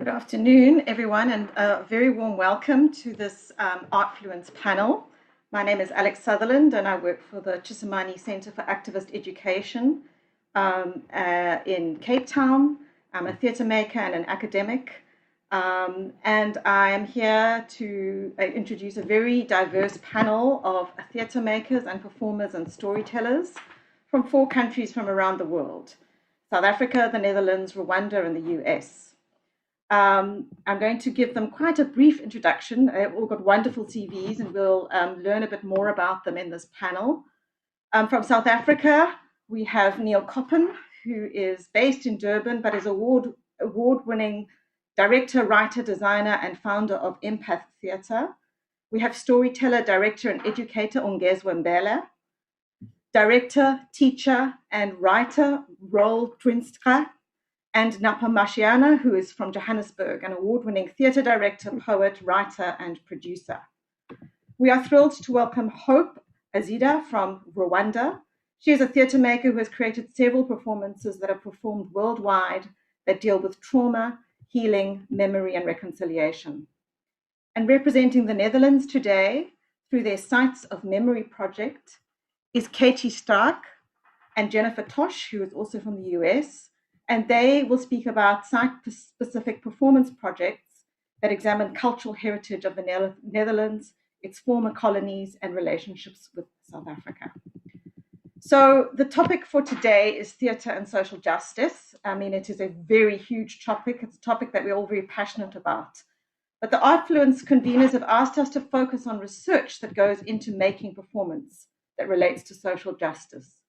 Good afternoon, everyone, and a very warm welcome to this Artfluence panel. My name is Alex Sutherland, and I work for the Chisimani Centre for Activist Education in Cape Town. I'm a theatre maker and an academic, and I am here to introduce a very diverse panel of theatre makers and performers and storytellers from 4 countries from around the world: South Africa, the Netherlands, Rwanda, and the US. I'm going to give them quite a brief introduction. They've all got wonderful CVs, and we'll learn a bit more about them in this panel. From South Africa, we have Neil Coppen, who is based in Durban, but is award-winning director, writer, designer, and founder of Empath Theatre. We have storyteller, director, and educator Ongezwa Mbele, director, teacher, and writer Roel Twijnstra, and Napo Masheane, who is from Johannesburg, an award-winning theatre director, poet, writer, and producer. We are thrilled to welcome Hope Azeda from Rwanda. She is a theatre maker who has created several performances that are performed worldwide that deal with trauma, healing, memory, and reconciliation. And representing the Netherlands today through their Sites of Memory project is Katy Streek and Jennifer Tosch, who is also from the US. And they will speak about site-specific performance projects that examine cultural heritage of the Netherlands, its former colonies, and relationships with South Africa. So the topic for today is theatre and social justice. I mean, it is a very huge topic. It's a topic that we're all very passionate about. But the Artfluence conveners have asked us to focus on research that goes into making performance that relates to social justice.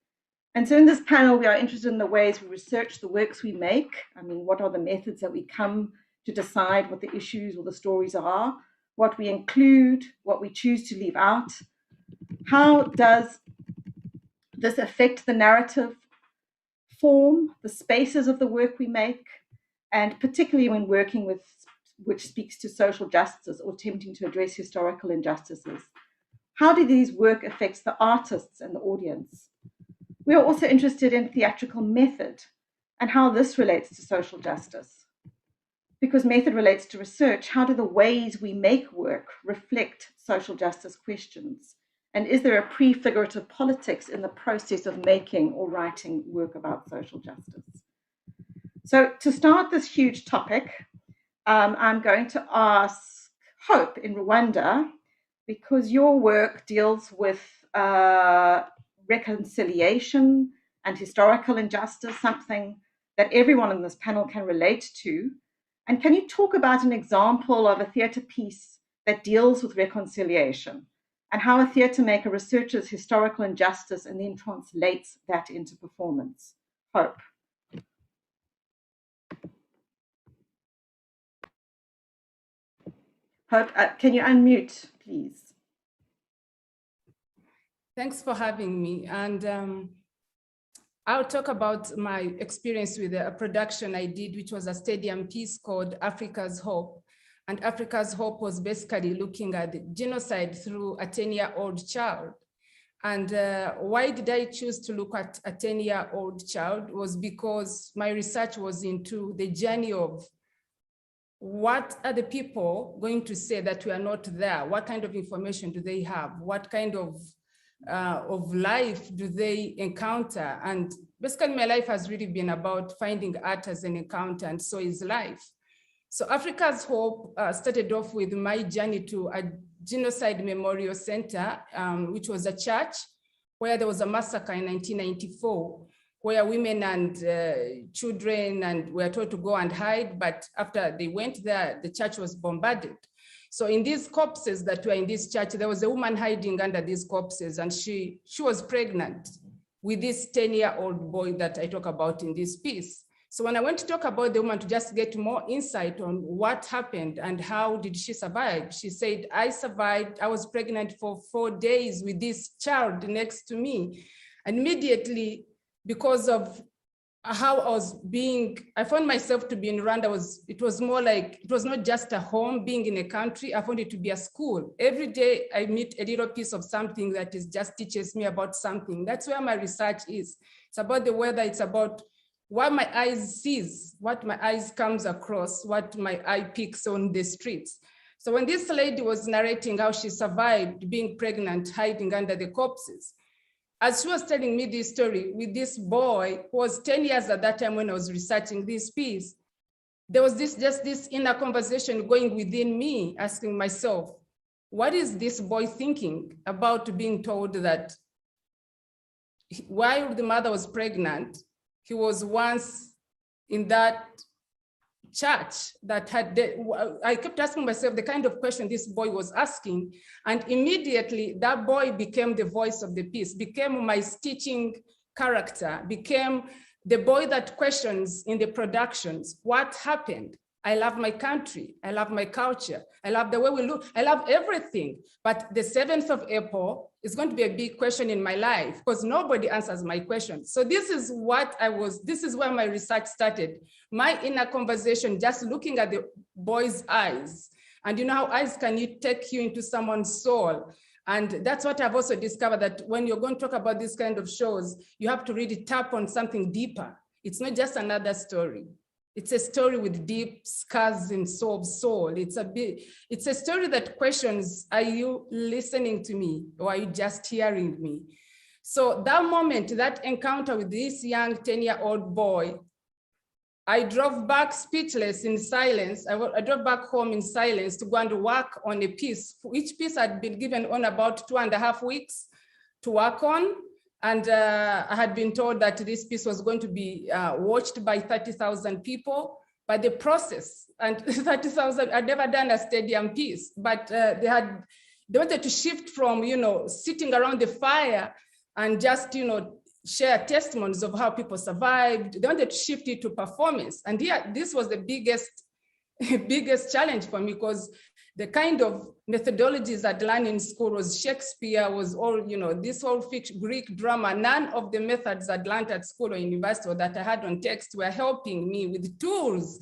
And so in this panel, we are interested in the ways we research the works we make. I mean, what are the methods that we come to decide what the issues or the stories are, what we include, what we choose to leave out. How does this affect the narrative form, the spaces of the work we make, and particularly when working with which speaks to social justice or attempting to address historical injustices? How do these work affect the artists and the audience? We are also interested in theatrical method and how this relates to social justice. Because method relates to research, how do the ways we make work reflect social justice questions? And is there a prefigurative politics in the process of making or writing work about social justice? So to start this huge topic, I'm going to ask Hope in Rwanda, because your work deals with reconciliation and historical injustice, something that everyone in this panel can relate to. And can you talk about an example of a theatre piece that deals with reconciliation and how a theatre maker researches historical injustice and then translates that into performance? Hope. Hope, can you unmute, please? Thanks for having me. And I'll talk about my experience with a production I did, which was a stadium piece called Africa's Hope. And Africa's Hope was basically looking at the genocide through a 10-year-old child. And why did I choose to look at a 10-year-old child was because my research was into the journey of what are the people going to say that we are not there? What kind of information do they have? What kind of life do they encounter? And basically my life has really been about finding art as an encounter, and so is life. So Africa's Hope started off with my journey to a genocide memorial center, which was a church where there was a massacre in 1994, where women and children and were told to go and hide, but after they went there, the church was bombarded. So in these corpses that were in this church, there was a woman hiding under these corpses, and she was pregnant with this 10-year-old boy that I talk about in this piece. So when I went to talk about the woman to just get more insight on what happened and how did she survive, she said, I survived, I was pregnant for 4 days with this child next to me. And immediately, because of how I found myself to be in Rwanda, it was more like, it was not just a home, being in a country, I found it to be a school. Every day I meet a little piece of something that just teaches me about something. That's where my research is. It's about the weather, it's about what my eyes sees, what my eyes comes across, what my eye picks on the streets. So when this lady was narrating how she survived being pregnant, hiding under the corpses, as she was telling me this story with this boy who was 10 years at that time when I was researching this piece, there was just this inner conversation going within me, asking myself, what is this boy thinking about being told that while the mother was pregnant, he was once in that church that had, I kept asking myself the kind of question this boy was asking, and immediately that boy became the voice of the piece, became my stitching character, became the boy that questions in the productions, what happened? I love my country, I love my culture, I love the way we look, I love everything. But the 7th of April is going to be a big question in my life because nobody answers my questions. So this is where my research started. My inner conversation, just looking at the boy's eyes. And you know how eyes can take you into someone's soul. And that's what I've also discovered, that when you're going to talk about this kind of shows, you have to really tap on something deeper. It's not just another story. It's a story with deep scars in soul. It's a story that questions, are you listening to me or are you just hearing me? So that moment, that encounter with this young 10-year-old boy, I drove back speechless in silence. I drove back home in silence to go and work on a piece. Each piece had been given on about 2.5 weeks to work on. And I had been told that this piece was going to be watched by 30,000 people. But the process, and 30,000, I'd never done a stadium piece, but they wanted to shift from, sitting around the fire and just, share testimonies of how people survived. They wanted to shift it to performance. And here, this was the biggest challenge for me, because the kind of methodologies I'd learned in school was Shakespeare, was all, this whole fiction, Greek drama. None of the methods I'd learned at school or university or that I had on text were helping me with tools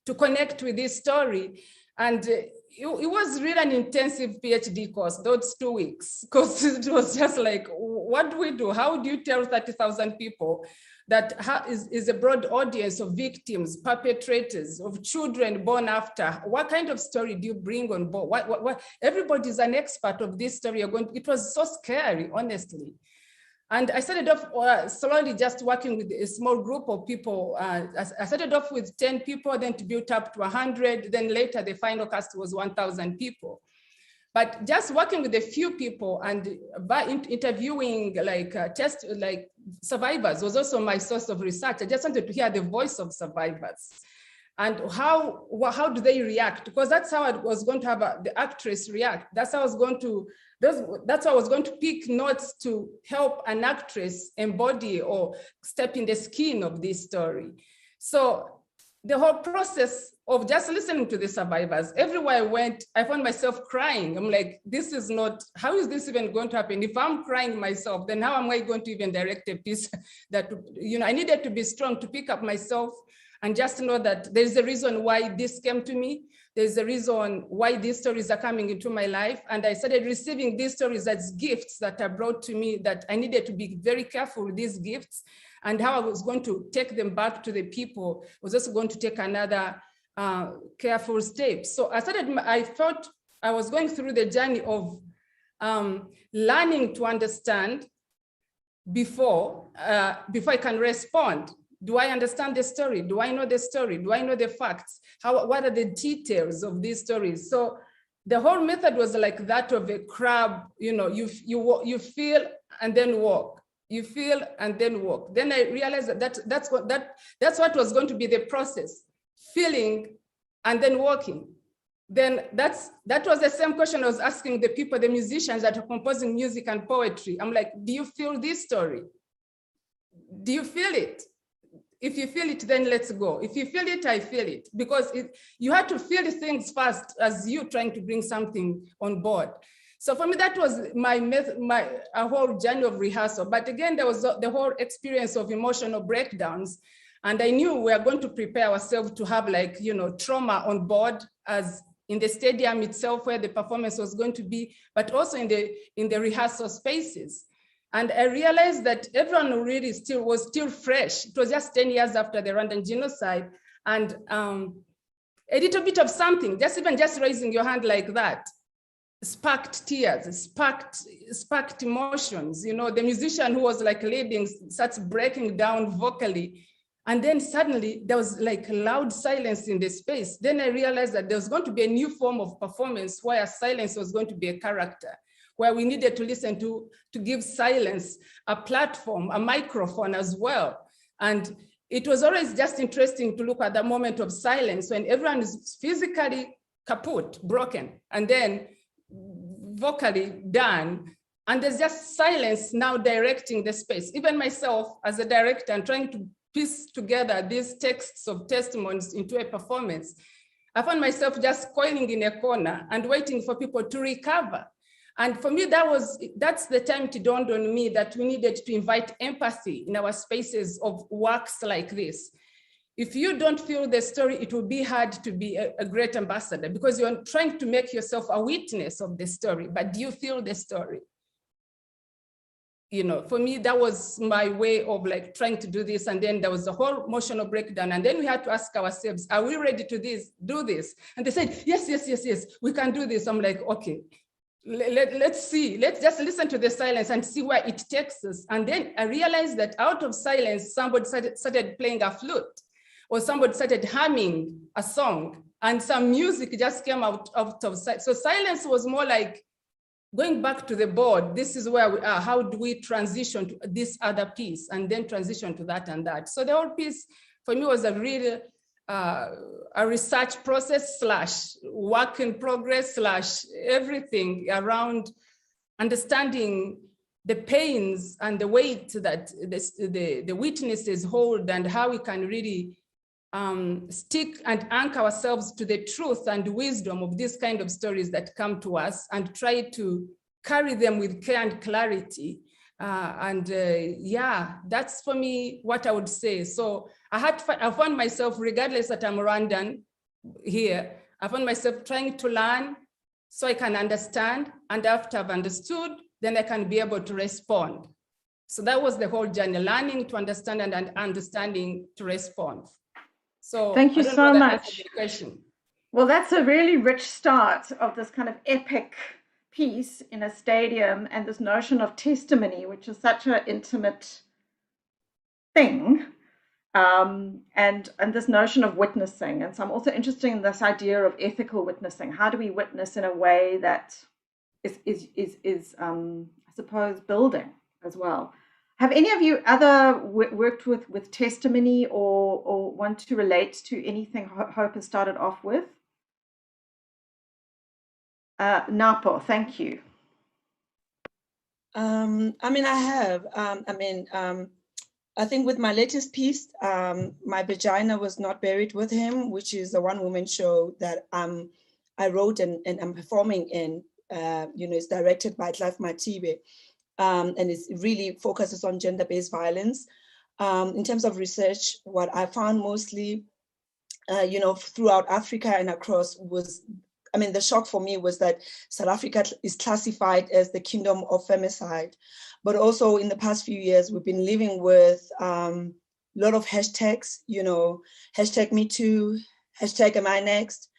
to connect with this story. And it was really an intensive PhD course, those 2 weeks, because it was just like, what do we do? How do you tell 30,000 people that is a broad audience of victims, perpetrators, of children born after? What kind of story do you bring on board? What everybody's an expert of this story. It was so scary, honestly. And I started off slowly just working with a small group of people. I started off with 10 people, then to build up to 100. Then later the final cast was 1,000 people. But just working with a few people and by interviewing survivors was also my source of research. I just wanted to hear the voice of survivors and how do they react? Because that's how I was going to have the actress react. That's how I was going to pick notes to help an actress embody or step in the skin of this story. So the whole process of just listening to the survivors, everywhere I went, I found myself crying. I'm like, this is not, how is this even going to happen? If I'm crying myself, then how am I going to even direct a piece that, I needed to be strong to pick up myself and just know that there's a reason why this came to me. There's a reason why these stories are coming into my life. And I started receiving these stories as gifts that are brought to me, that I needed to be very careful with these gifts and how I was going to take them back to the people was also going to take another careful step. So I thought I was going through the journey of learning to understand before I can respond. Do I understand the story? Do I know the story? Do I know the facts? What are the details of these stories? So the whole method was like that of a crab. You feel and then walk. You feel and then walk. Then I realized that's what was going to be the process: feeling and then walking. Then that was the same question I was asking the people, the musicians that are composing music and poetry. I'm like, do you feel this story? Do you feel it? If you feel it, then let's go. If you feel it, I feel it. Because you had to feel things first as you trying to bring something on board. So for me, that was a whole journey of rehearsal. But again, there was the whole experience of emotional breakdowns. And I knew we were going to prepare ourselves to have trauma on board, as in the stadium itself where the performance was going to be, but also in the rehearsal spaces. And I realized that everyone really was still fresh. It was just 10 years after the Rwandan genocide. And a little bit of something, even just raising your hand like that, sparked tears, sparked emotions. You know, the musician who was like leading starts breaking down vocally. And then suddenly there was like loud silence in the space. Then I realized that there was going to be a new form of performance where silence was going to be a character, where we needed to listen to give silence a platform, a microphone as well. And it was always just interesting to look at the moment of silence when everyone is physically kaput, broken, and then vocally done. And there's just silence now directing the space. Even myself as a director, I'm trying to piece together these texts of testimonies into a performance. I found myself just coiling in a corner and waiting for people to recover. And for me, that's the time it dawned on me that we needed to invite empathy in our spaces of works like this. If you don't feel the story, it will be hard to be a great ambassador because you're trying to make yourself a witness of the story, but do you feel the story? You know, for me, that was my way of like trying to do this. And then there was a whole emotional breakdown. And then we had to ask ourselves, are we ready to do this? And they said, yes, we can do this. I'm like, okay, let's see. Let's just listen to the silence and see where it takes us. And then I realized that out of silence, somebody started playing a flute, or somebody started humming a song, and some music just came out of sight. So silence was more like going back to the board. This is where we are. How do we transition to this other piece and then transition to that and that? So the whole piece for me was a really a research process / work in progress / everything around understanding the pains and the weight that the witnesses hold, and how we can really stick and anchor ourselves to the truth and wisdom of these kind of stories that come to us, and try to carry them with care and clarity. Yeah, that's for me what I would say. So I found myself, regardless that I'm Rwandan here, I found myself trying to learn so I can understand, and after I've understood, then I can be able to respond. So that was the whole journey, learning to understand and understanding to respond. So thank you so much. Well, that's a really rich start of this kind of epic piece in a stadium, and this notion of testimony, which is such an intimate thing, and this notion of witnessing. And so I'm also interested in this idea of ethical witnessing. How do we witness in a way that is I suppose, building as well? Have any of you worked with testimony or want to relate to anything Hope has started off with? Napo, thank you. I mean, I have. I think with my latest piece, My Vagina Was Not Buried With Him, which is a one-woman show that I wrote and I'm performing in. It's directed by Clive Matibe. And it really focuses on gender-based violence. In terms of research, what I found mostly, throughout Africa and across was, the shock for me was that South Africa is classified as the kingdom of femicide. But also in the past few years, we've been living with a lot of hashtags, hashtag Me Too, hashtag Am I Next,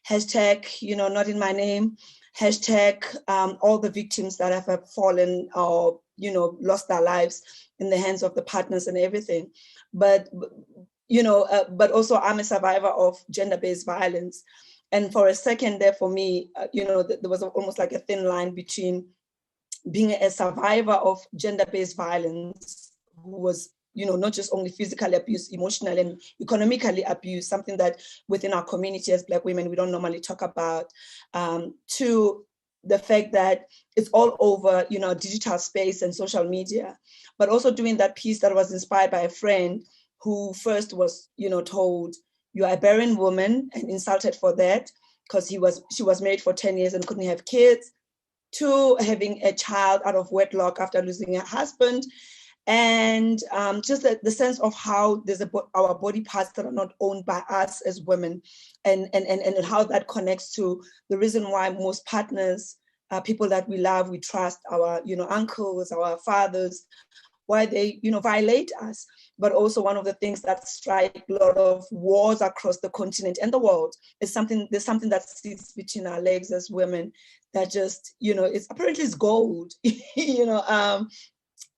hashtag, not in my name, hashtag all the victims that have fallen or, lost their lives in the hands of the partners and everything. But also I'm a survivor of gender-based violence. And for a second there for me, there was almost like a thin line between being a survivor of gender-based violence, who was, not just only physically abused, emotionally and economically abused, something that within our community as Black women, we don't normally talk about, to the fact that it's all over, digital space and social media, but also doing that piece that was inspired by a friend who first was, told, you are a barren woman, and insulted for that because she was married for 10 years and couldn't have kids, to having a child out of wedlock after losing her husband. And just the sense of how there's our body parts that are not owned by us as women, and how that connects to the reason why most partners people that we love, we trust, our, uncles, our fathers, why they, violate us. But also one of the things that strike a lot of wars across the continent and the world is there's something that sits between our legs as women that just, it's apparently it's gold,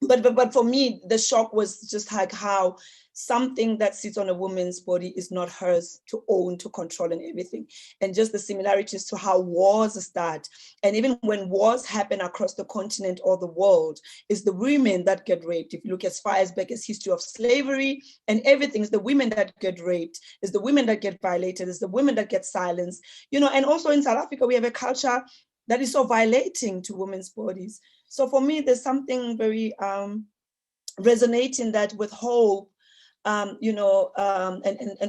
but for me, the shock was just like how something that sits on a woman's body is not hers to own, to control, and everything. And just the similarities to how wars start. And even when wars happen across the continent or the world, it's the women that get raped. If you look as far as back as history of slavery and everything, it's the women that get raped, it's the women that get violated, it's the women that get silenced. And also in South Africa, we have a culture that is so violating to women's bodies. So for me, there's something very resonating that with hope, and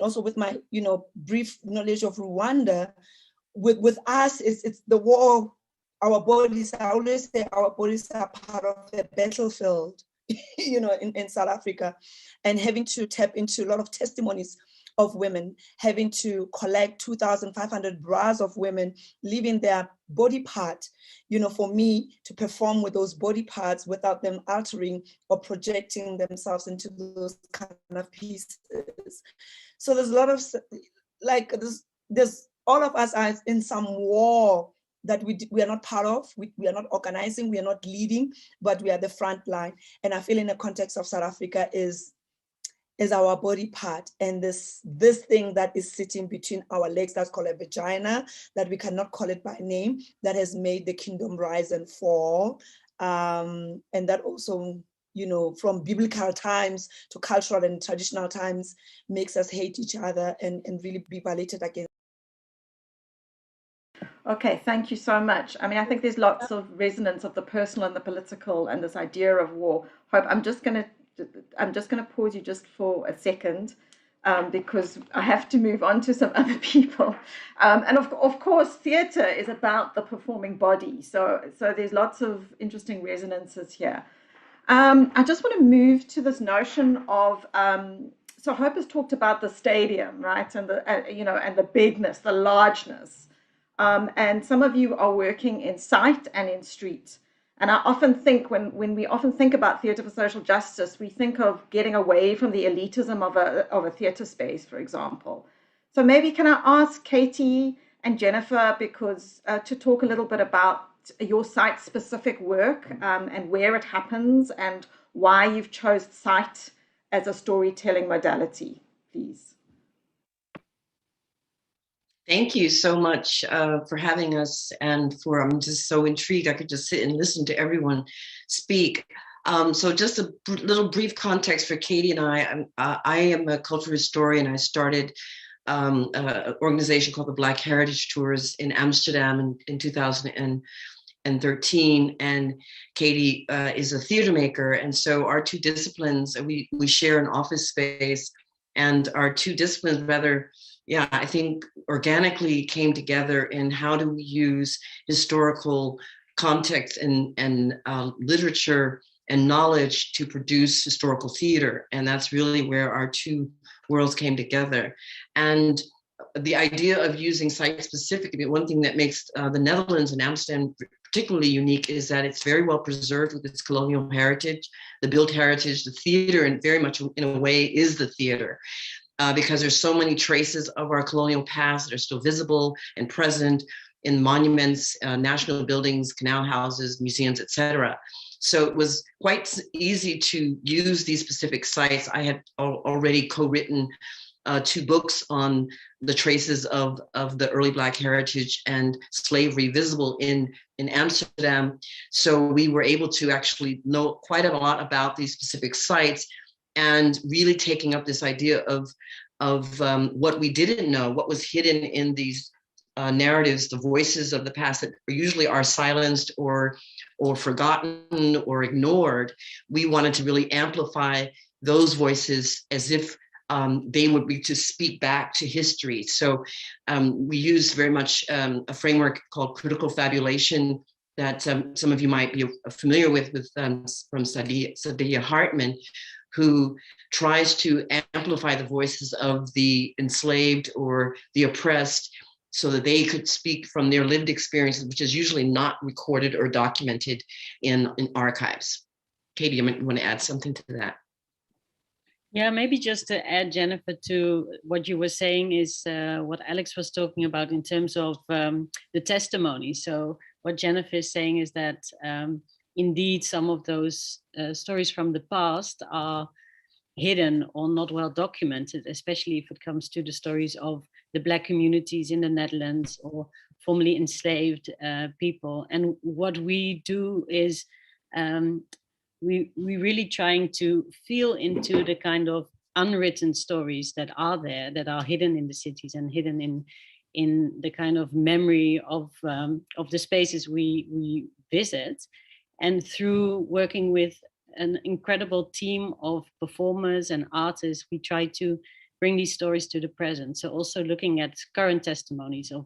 also with my, brief knowledge of Rwanda, with us, it's the war. Our bodies, I always say our bodies are part of the battlefield, in South Africa, and having to tap into a lot of testimonies of women, having to collect 2,500 bras of women leaving their body part, for me to perform with those body parts without them altering or projecting themselves into those kind of pieces. So there's a lot of, like, there's all of us are in some war that we are not part of, we are not organizing, we are not leading, but we are the front line. And I feel in the context of South Africa is our body part, and this thing that is sitting between our legs, that's called a vagina, that we cannot call it by name, that has made the kingdom rise and fall. And that also, from biblical times to cultural and traditional times, makes us hate each other and really be violated against. Okay, thank you so much. I mean, I think there's lots of resonance of the personal and the political and this idea of war. Hope, I'm just going to pause you just for a second because I have to move on to some other people. And of course, theatre is about the performing body. So there's lots of interesting resonances here. I just want to move to this notion of, so Hope has talked about the stadium, right? And and the bigness, the largeness. And some of you are working in sight and in street. And I often think when we often think about theatre for social justice, we think of getting away from the elitism of a theatre space, for example. So maybe can I ask Katy and Jennifer to talk a little bit about your site-specific work and where it happens and why you've chosen sight as a storytelling modality, please. Thank you so much for having us, and I'm just so intrigued. I could just sit and listen to everyone speak. So just a little brief context for Katy and I am a cultural historian. I started an organization called the Black Heritage Tours in Amsterdam in 2013, and Katy is a theater maker, and so our two disciplines, we share an office space, and our two disciplines I think organically came together in how do we use historical context and literature and knowledge to produce historical theater. And that's really where our two worlds came together. And the idea of using site-specific, one thing that makes the Netherlands and Amsterdam particularly unique is that it's very well preserved with its colonial heritage, the built heritage, the theater, and very much in a way is the theater. Because there's so many traces of our colonial past that are still visible and present in monuments, national buildings, canal houses, museums, etc. So it was quite easy to use these specific sites. I had already co-written 2 books on the traces of the early Black heritage and slavery visible in Amsterdam. So we were able to actually know quite a lot about these specific sites, and really taking up this idea of what we didn't know, what was hidden in these narratives, the voices of the past that usually are silenced or forgotten or ignored. We wanted to really amplify those voices as if they would be to speak back to history. So we used very much a framework called critical fabulation that some of you might be familiar with from Saidiya Hartman, who tries to amplify the voices of the enslaved or the oppressed so that they could speak from their lived experiences, which is usually not recorded or documented in archives. Katy, you want to add something to that? Yeah, maybe just to add, Jennifer, to what you were saying is what Alex was talking about in terms of the testimony. So what Jennifer is saying is that indeed some of those stories from the past are hidden or not well documented, especially if it comes to the stories of the Black communities in the Netherlands or formerly enslaved people. And what we do is we really trying to feel into the kind of unwritten stories that are there, that are hidden in the cities and hidden in the kind of memory of the spaces we visit. And through working with an incredible team of performers and artists, we try to bring these stories to the present. So also looking at current testimonies of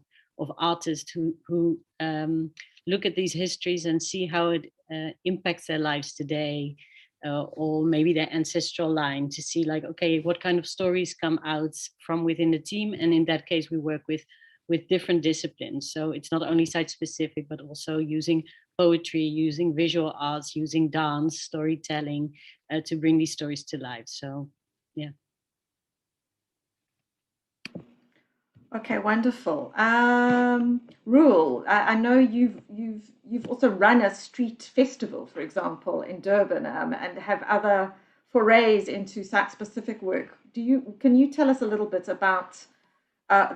artists who look at these histories and see how it impacts their lives today, or maybe their ancestral line, to see like, okay, what kind of stories come out from within the team. And in that case, we work with different disciplines. So it's not only site specific, but also using poetry, using visual arts, using dance, storytelling, to bring these stories to life. So, yeah. Okay, wonderful. Roel, I know you've also run a street festival, for example, in Durban, and have other forays into site-specific work. Can you tell us a little bit about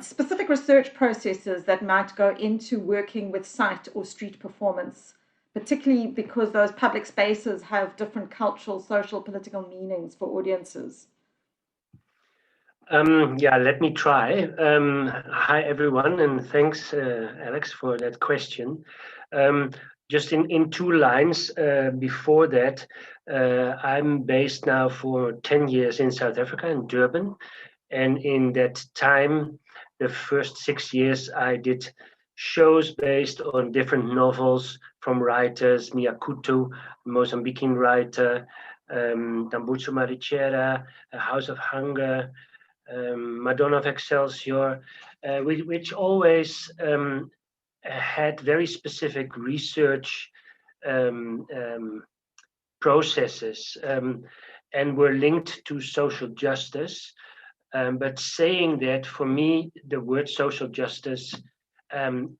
specific research processes that might go into working with site or street performance, particularly because those public spaces have different cultural, social, political meanings for audiences? Yeah, let me try. Hi, everyone, and thanks, Alex, for that question. Just in two lines before that, I'm based now for 10 years in South Africa, in Durban. And in that time, the first 6 years, I did shows based on different novels from writers, Miyakuto, Mozambican writer, Tambutso Marichera, A House of Hunger, Madonna of Excelsior, which always had very specific research processes and were linked to social justice. But saying that, for me, the word social justice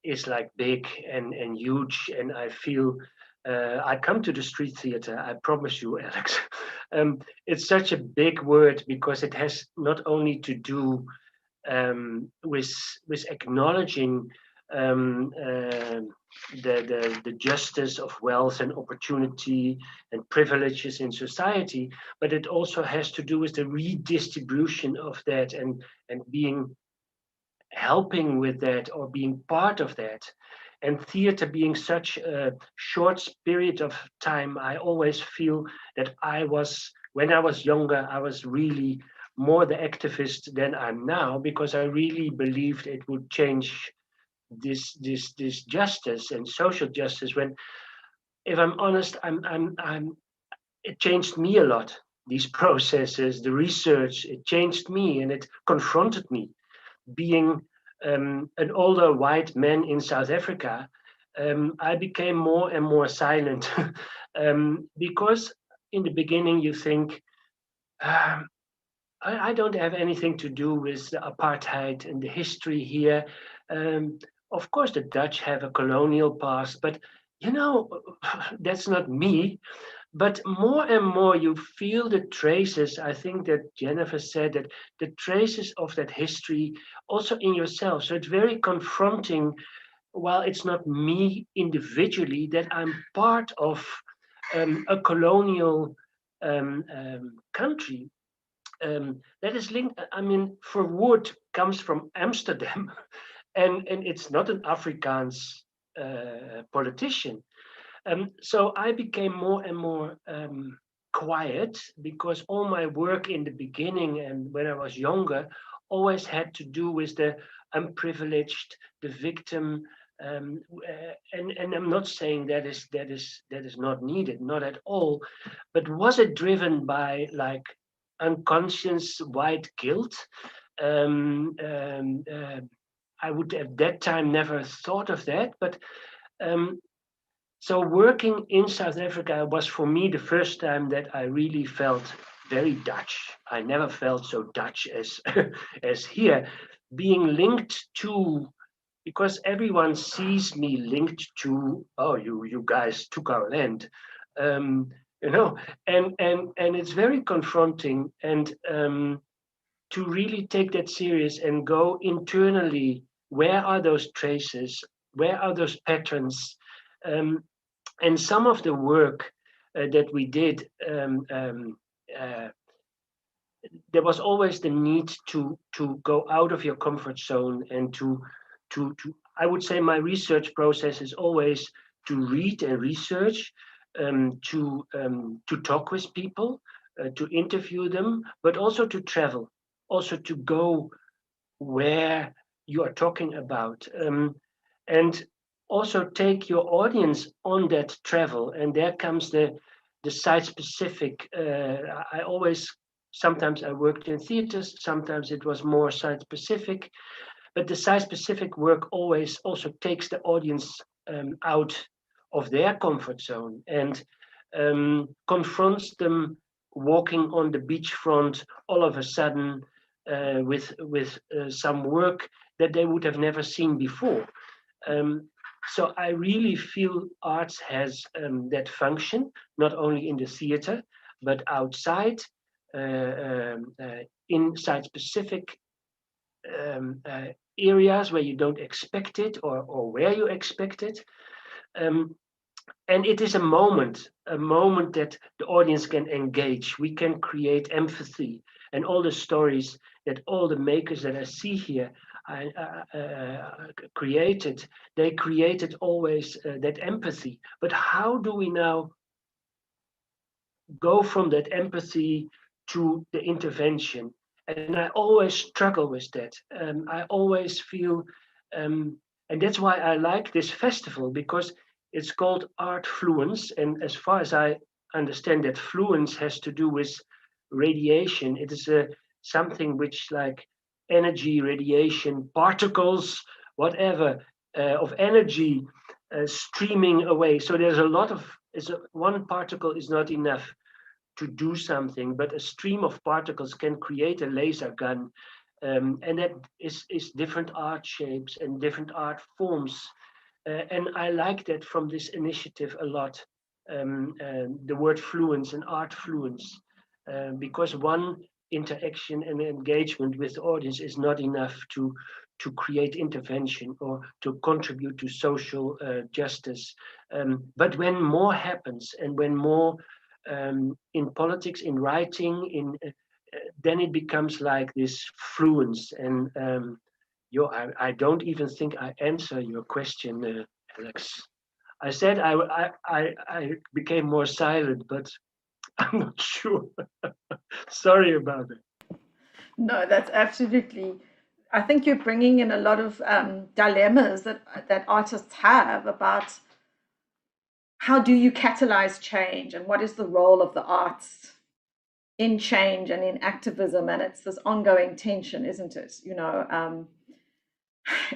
is like big and huge, and I feel I come to the street theater, I promise you, Alex. It's such a big word because it has not only to do with acknowledging the justice of wealth and opportunity and privileges in society, but it also has to do with the redistribution of that and helping with that or being part of that. And theater being such a short period of time, I always feel that when I was younger, I was really more the activist than I'm now, because I really believed it would change this justice and social justice. When, if I'm honest, it changed me a lot. These processes, the research, it changed me and it confronted me. Being an older white man in South Africa, I became more and more silent because in the beginning you think, I don't have anything to do with the apartheid and the history here. Of course, the Dutch have a colonial past, but that's not me. But more and more you feel the traces. I think that Jennifer said that the traces of that history also in yourself. So it's very confronting, while it's not me individually, that I'm part of a colonial country that is linked. I mean, Verwoerd comes from Amsterdam, and it's not an Afrikaans politician. So I became more and more quiet, because all my work in the beginning and when I was younger always had to do with the unprivileged, the victim. And I'm not saying that is not needed, not at all. But was it driven by like unconscious white guilt? I would at that time never thought of that. But so working in South Africa was for me the first time that I really felt very Dutch. I never felt so Dutch as as here, being linked to, because everyone sees me linked to, oh, you guys took our land, you know, and it's very confronting, and to really take that serious and go internally. Where are those traces? Where are those patterns? And some of the work that we did, there was always the need to go out of your comfort zone and to I would say my research process is always to read and research, to talk with people, to interview them, but also to travel, also to go where you are talking about, and also take your audience on that travel. And there comes the site specific. I always, sometimes I worked in theaters, sometimes it was more site specific, but the site specific work always also takes the audience out of their comfort zone and confronts them walking on the beachfront all of a sudden with some work that they would have never seen before. So I really feel arts has that function, not only in the theater, but outside, in site-specific areas where you don't expect it, or where you expect it. And it is a moment that the audience can engage. We can create empathy, and all the stories that all the makers that I see here created, they created always that empathy. But how do we now go from that empathy to the intervention? And I always struggle with that. I always feel, and that's why I like this festival, because it's called Artfluence. And as far as I understand, that fluence has to do with radiation. It is something which, like energy, radiation, particles, whatever, of energy streaming away. So there's a lot of, one particle is not enough to do something, but a stream of particles can create a laser gun. And that is different art shapes and different art forms. And I like that from this initiative a lot, the word fluence and Artfluence, because one interaction and engagement with the audience is not enough to create intervention or to contribute to social justice. But when more happens, and when more in politics, in writing, then it becomes like this fluence. And I don't even think I answer your question, Alex. I said I became more silent, but I'm not sure. Sorry about it. No, that's absolutely. I think you're bringing in a lot of dilemmas that artists have about how do you catalyze change, and what is the role of the arts in change and in activism. And it's this ongoing tension, isn't it? You know,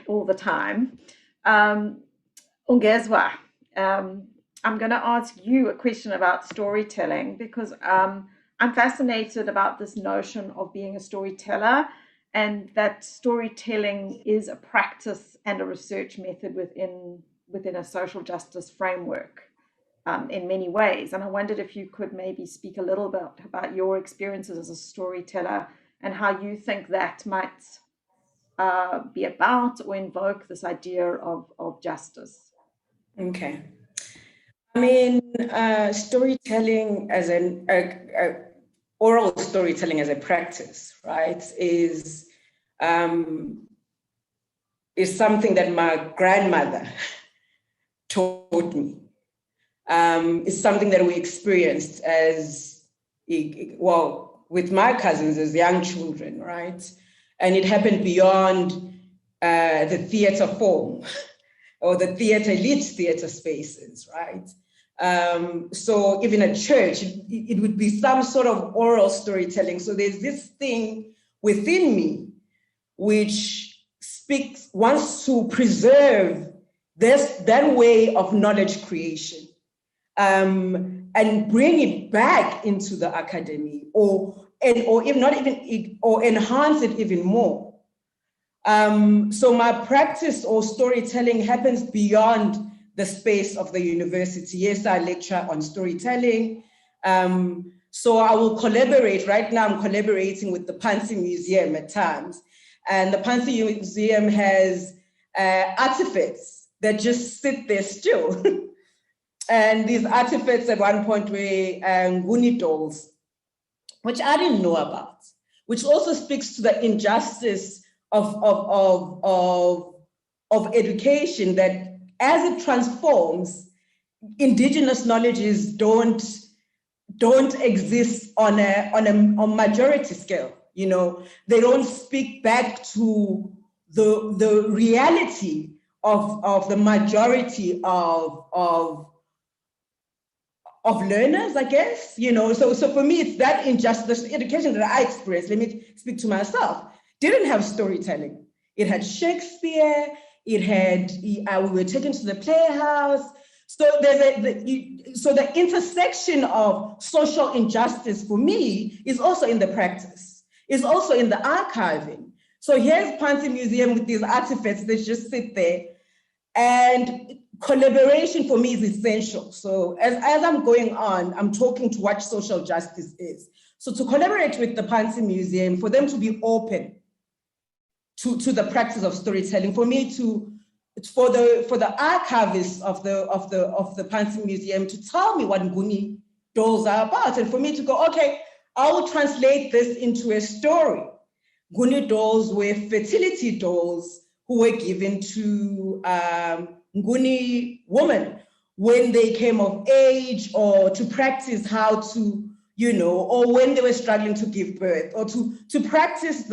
all the time. Ongezwa, I'm going to ask you a question about storytelling, because I'm fascinated about this notion of being a storyteller, and that storytelling is a practice and a research method within a social justice framework in many ways. And I wondered if you could maybe speak a little bit about your experiences as a storyteller and how you think that might be about or invoke this idea of justice. Okay. I mean, storytelling as an oral storytelling as a practice, right, is something that my grandmother taught me. It's something that we experienced as, well, with my cousins as young children, right? And it happened beyond the theater form or the elite theater spaces, right? So even at church, it would be some sort of oral storytelling. So there's this thing within me which wants to preserve that way of knowledge creation, and bring it back into the academy, or if not even, or enhance it even more. So my practice or storytelling happens beyond the space of the university. Yes, I lecture on storytelling. So I will collaborate. Right now I'm collaborating with the Pansi Museum at times. And the Pansi Museum has artifacts that just sit there still. And these artifacts at one point were Nguni dolls, which I didn't know about, which also speaks to the injustice of education, that as it transforms, indigenous knowledges don't exist on a majority scale. You know, they don't speak back to the reality of the majority of learners, I guess. You know, so for me, it's that injustice. Education that I experienced, let me speak to myself, didn't have storytelling. It had Shakespeare. It had, we were taken to the playhouse. So the intersection of social injustice for me is also in the practice, is also in the archiving. So here's Pansi Museum with these artifacts that just sit there, and collaboration for me is essential. So as I'm going on, I'm talking to what social justice is. So to collaborate with the Pansi Museum, for them to be open to the practice of storytelling, for me for the archivists of the Pansi Museum to tell me what Nguni dolls are about, and for me to go, okay, I will translate this into a story. Nguni dolls were fertility dolls who were given to Nguni women when they came of age, or to practice how to, you know, or when they were struggling to give birth, or to practice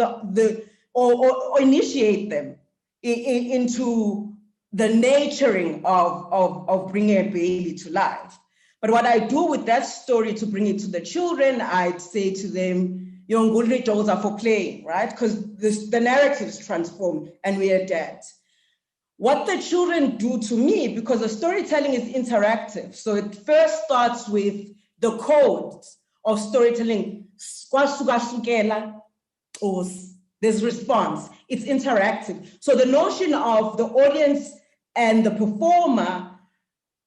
or initiate them into the nurturing of bringing a baby to life. But what I do with that story to bring it to the children, I'd say to them, your Nguni dolls are for playing, right? Because the narratives transform and we adapt. What the children do to me, because the storytelling is interactive, so it first starts with the codes of storytelling. There's response, it's interactive. So the notion of the audience and the performer,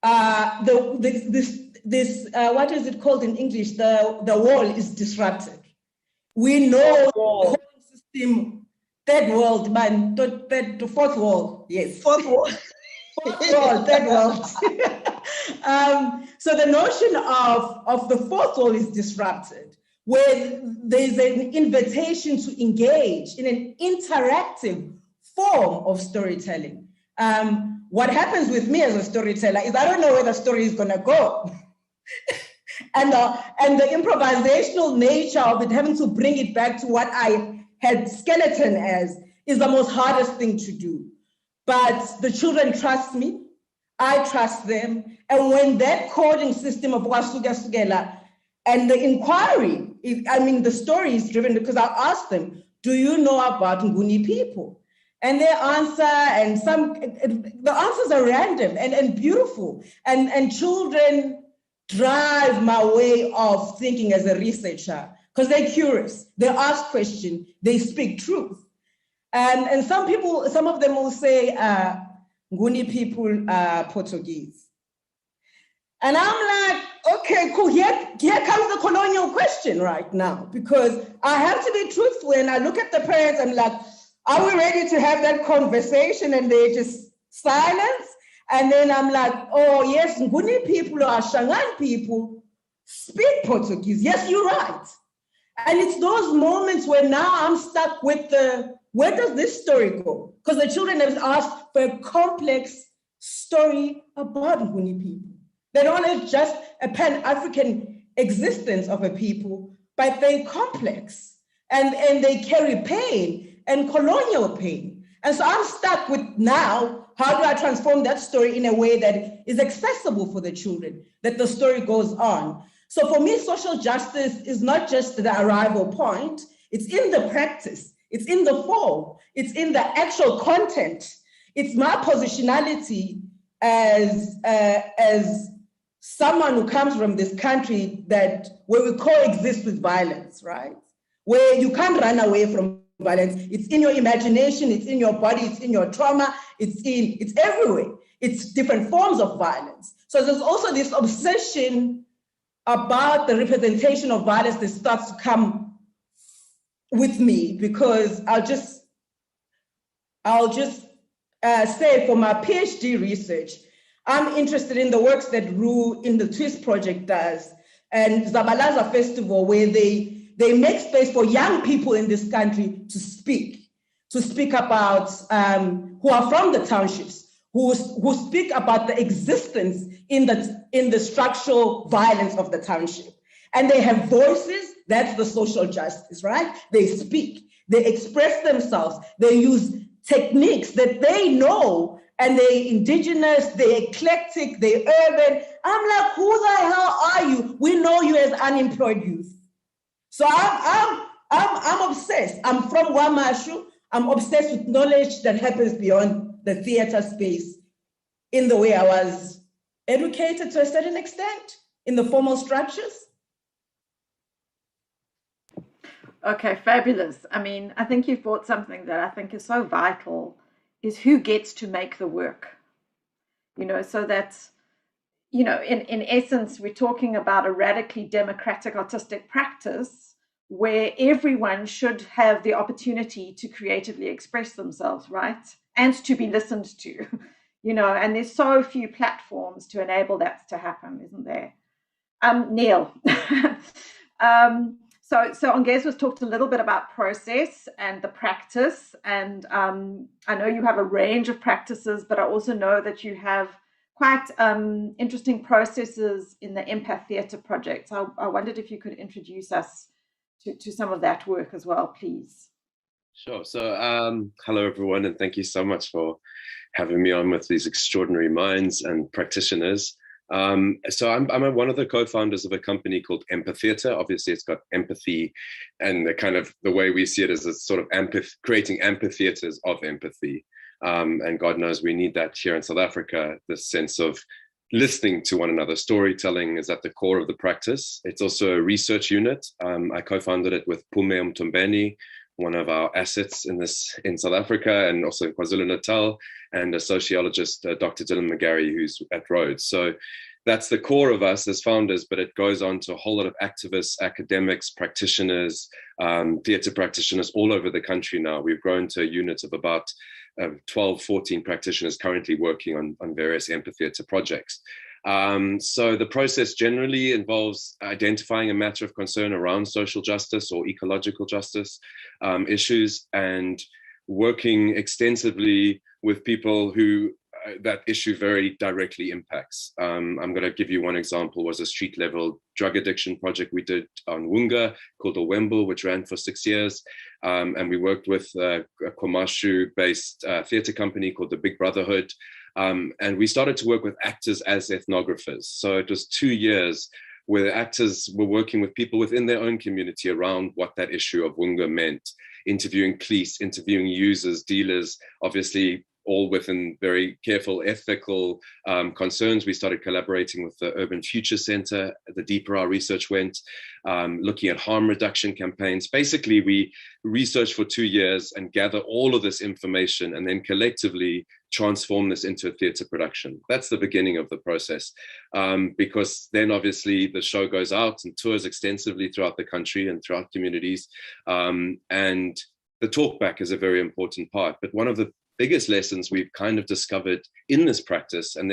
what is it called in English? The wall is disrupted. We know the whole system, third world, man, the fourth wall, yes. Fourth wall. Fourth wall, third world. So the notion of the fourth wall is disrupted, where there's an invitation to engage in an interactive form of storytelling. What happens with me as a storyteller is I don't know where the story is gonna go. and the improvisational nature of it, having to bring it back to what I had skeleton as, is the most hardest thing to do. But the children trust me, I trust them. And when that coding system of Wasuga Sugela and the inquiry, the story is driven, because I asked them, do you know about Nguni people? And they answer, and the answers are random and beautiful. And children drive my way of thinking as a researcher, because they're curious, they ask questions, they speak truth. And some of them will say, Nguni people are Portuguese. And I'm like, okay, cool, here comes the colonial question right now, because I have to be truthful, and I look at the parents, I'm like, are we ready to have that conversation? And they just silence. And then I'm like, oh yes, Nguni people or Shangaan people speak Portuguese. Yes, you're right. And it's those moments where now I'm stuck with where does this story go? Because the children have asked for a complex story about Nguni people. They don't have just a Pan-African existence of a people, but they're complex and they carry pain and colonial pain. And so I'm stuck with now, how do I transform that story in a way that is accessible for the children, that the story goes on? So for me, social justice is not just the arrival point, it's in the practice, It's in the form. It's in the actual content. It's my positionality as someone who comes from this country where we coexist with violence, right? Where you can't run away from violence. It's in your imagination, it's in your body, it's in your trauma, it's everywhere. It's different forms of violence. So there's also this obsession about the representation of violence that starts to come with me, because I'll just say for my PhD research, I'm interested in the works that Ru in the Twist Project does, and Zabalaza Festival, where they make space for young people in this country to speak about, who are from the townships, who speak about the existence in the structural violence of the township. And they have voices, that's the social justice, right? They speak, they express themselves, they use techniques that they know, and they indigenous, they eclectic, they urban. I'm like, who the hell are you? We know you as unemployed youth. So I'm obsessed. I'm from Wamashu. I'm obsessed with knowledge that happens beyond the theater space, in the way I was educated to a certain extent, in the formal structures. Okay, fabulous. I mean, I think you've brought something that I think is so vital, is who gets to make the work. So that's, in essence, we're talking about a radically democratic artistic practice where everyone should have the opportunity to creatively express themselves, right? And to be listened to, and there's so few platforms to enable that to happen, isn't there? Neil. So Ongezwa's talked a little bit about process and the practice, and I know you have a range of practices, but I also know that you have quite interesting processes in the Empath Theatre project. So I wondered if you could introduce us to some of that work as well, please. Sure. So hello, everyone, and thank you so much for having me on with these extraordinary minds and practitioners. So I'm one of the co-founders of a company called Empath Theatre. Obviously, it's got empathy, and the way we see it is a sort of creating amphitheaters of empathy. And God knows we need that here in South Africa. This sense of listening to one another. Storytelling is at the core of the practice. It's also a research unit. I co-founded it with Pume Mtombeni, one of our assets in South Africa, and also in KwaZulu-Natal, and a sociologist, Dr. Dylan McGarry, who's at Rhodes. So that's the core of us as founders, but it goes on to a whole lot of activists, academics, practitioners, theatre practitioners all over the country now. We've grown to a unit of about 12, 14 practitioners currently working on various Empath Theatre projects. So the process generally involves identifying a matter of concern around social justice or ecological justice issues, and working extensively with people who that issue very directly impacts. I'm going to give you one example. Was a street level drug addiction project we did on Wunga called Owembo, which ran for 6 years. And we worked with a Kwamashu-based theatre company called the Big Brotherhood. And we started to work with actors as ethnographers. So it was 2 years where the actors were working with people within their own community around what that issue of Wunga meant, interviewing police, interviewing users, dealers, obviously all within very careful ethical concerns. We started collaborating with the Urban Future Center. The deeper our research went, looking at harm reduction campaigns. Basically, we researched for 2 years and gather all of this information and then collectively transform this into a theatre production. That's the beginning of the process, because then obviously the show goes out and tours extensively throughout the country and throughout communities. And the talkback is a very important part. But one of the biggest lessons we've kind of discovered in this practice, and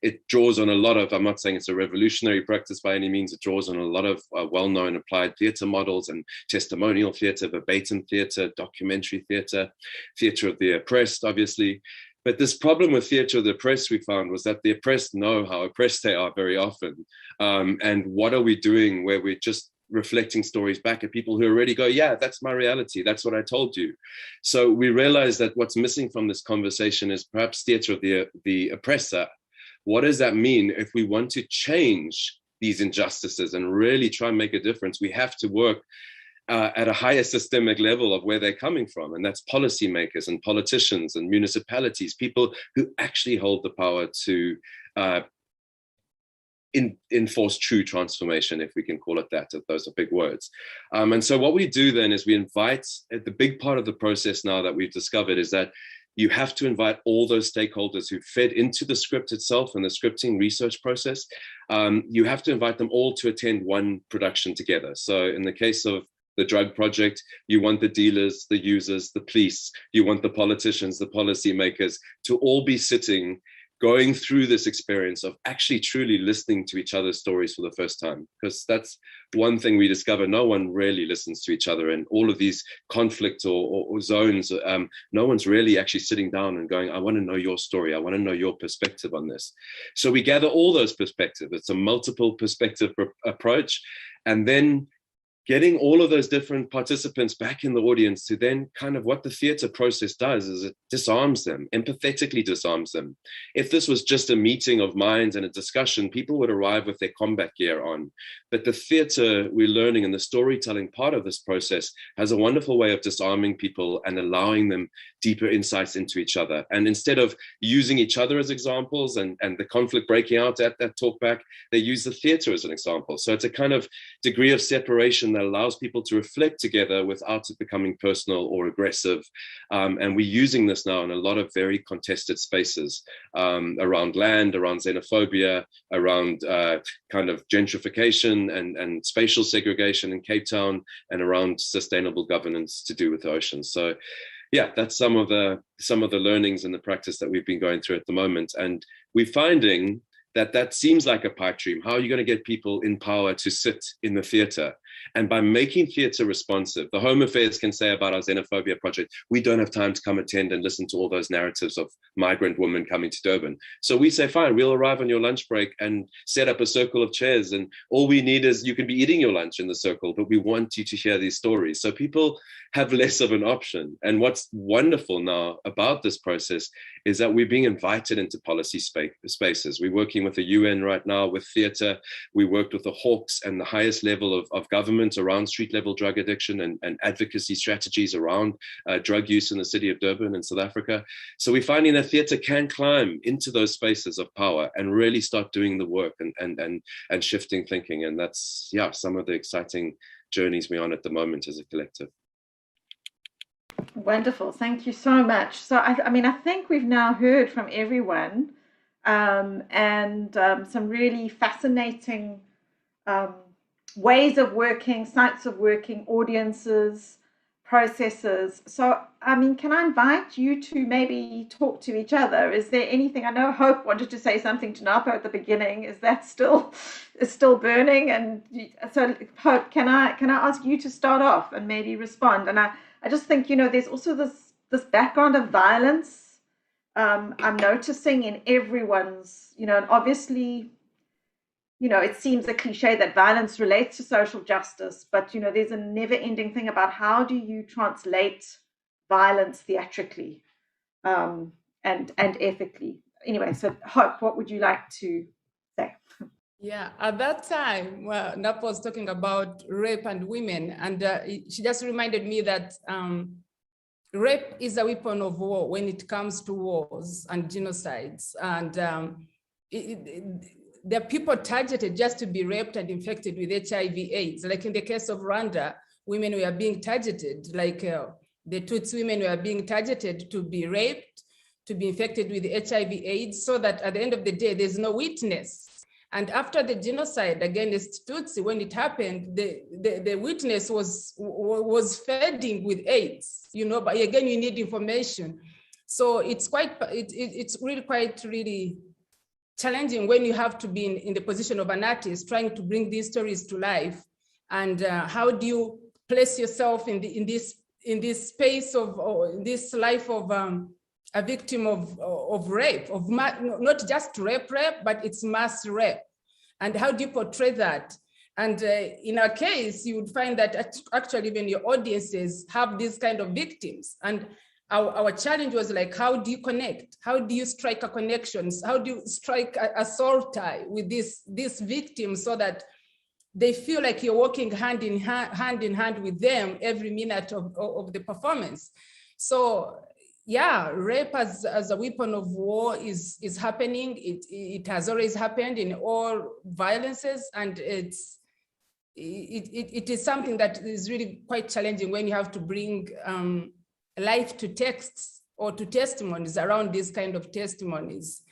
it draws on a lot of, I'm not saying it's a revolutionary practice by any means, it draws on a lot of well-known applied theatre models and testimonial theatre, verbatim theatre, documentary theatre, theatre of the oppressed, obviously. But this problem with theatre of the oppressed we found was that the oppressed know how oppressed they are very often. And what are we doing where we're just reflecting stories back at people who already go, yeah, that's my reality, that's what I told you. So we realized that what's missing from this conversation is perhaps theatre of the oppressor. What does that mean if we want to change these injustices and really try and make a difference? We have to work at a higher systemic level of where they're coming from. And that's policymakers and politicians and municipalities, people who actually hold the power to enforce true transformation, if we can call it that. Those are big words. And so what we do then is we invite, the big part of the process now that we've discovered is that you have to invite all those stakeholders who fed into the script itself and the scripting research process. You have to invite them all to attend one production together. So in the case of the drug project, you want the dealers, the users, the police, you want the politicians, the policymakers to all be sitting, going through this experience of actually truly listening to each other's stories for the first time. Because that's one thing we discover, no one really listens to each other, and all of these conflict or zones, no one's really actually sitting down and going, I want to know your story, I want to know your perspective on this. So we gather all those perspectives. It's a multiple perspective approach, and then getting all of those different participants back in the audience to then kind of what the theater process does is it disarms them, empathetically disarms them. If this was just a meeting of minds and a discussion, people would arrive with their combat gear on. But the theater we're learning and the storytelling part of this process has a wonderful way of disarming people and allowing them deeper insights into each other. And instead of using each other as examples and the conflict breaking out at that talkback, they use the theater as an example. So it's a kind of degree of separation that allows people to reflect together without it becoming personal or aggressive. And we're using this now in a lot of very contested spaces around land, around xenophobia, around kind of gentrification and spatial segregation in Cape Town, and around sustainable governance to do with the oceans. So yeah, that's some of the learnings and the practice that we've been going through at the moment. And we're finding that seems like a pipe dream. How are you going to get people in power to sit in the theater? And by making theater responsive, the Home Affairs can say about our xenophobia project, we don't have time to come attend and listen to all those narratives of migrant women coming to Durban. So we say, fine, we'll arrive on your lunch break and set up a circle of chairs. And all we need is you can be eating your lunch in the circle, but we want you to hear these stories. So people have less of an option. And what's wonderful now about this process is that we're being invited into policy spaces. We're working with the UN right now with theater. We worked with the Hawks and the highest level of government around street level drug addiction and advocacy strategies around drug use in the city of Durban in South Africa. So we're finding that theater can climb into those spaces of power and really start doing the work and shifting thinking. And that's, yeah, some of the exciting journeys we're on at the moment as a collective. Wonderful, thank you so much. So I mean, I think we've now heard from everyone and some really fascinating ways of working, sites of working, audiences, processes. So, I mean, can I invite you to maybe talk to each other? Is there anything? I know Hope wanted to say something to Napo at the beginning. Is that still burning? And so, Hope, can I ask you to start off and maybe respond? And I just think, you know, there's also this background of violence I'm noticing in everyone's, you know, and obviously, you know, it seems a cliche that violence relates to social justice, but, you know, there's a never-ending thing about how do you translate violence theatrically and ethically. Anyway, so Hope, what would you like to say? Yeah, at that time, well, Napo was talking about rape and women, and she just reminded me that rape is a weapon of war when it comes to wars and genocides. And there are people targeted just to be raped and infected with HIV/AIDS. Like in the case of Rwanda, women were being targeted, like the Tutsi women were being targeted to be raped, to be infected with HIV/AIDS, so that at the end of the day, there's no witness. And after the genocide against Tutsi, when it happened, the witness was fading with AIDS, you know, but again, you need information. So it's really challenging when you have to be in the position of an artist trying to bring these stories to life. And how do you place yourself in this space of, or in this life of a victim of rape, of not just rape, but it's mass rape. And how do you portray that? And in our case, you would find that actually even your audiences have these kind of victims. And our challenge was like, how do you connect? How do you strike a connection? How do you strike a soul tie with this victim so that they feel like you're walking hand in hand with them every minute of the performance. So yeah, rape as a weapon of war is happening. It has always happened in all violences, and it is something that is really quite challenging when you have to bring life to texts or to testimonies around these kind of testimonies.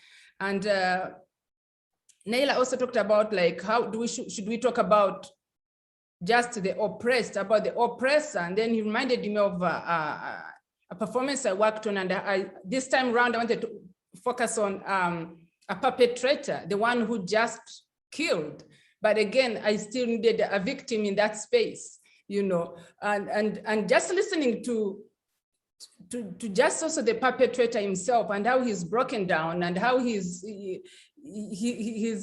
And Naila also talked about like how should we talk about just the oppressed, about the oppressor, and then he reminded me of a performance I worked on, and this time around I wanted to focus on a perpetrator, the one who just killed. But again, I still needed a victim in that space, you know, and just listening to just also the perpetrator himself and how he's broken down and how he's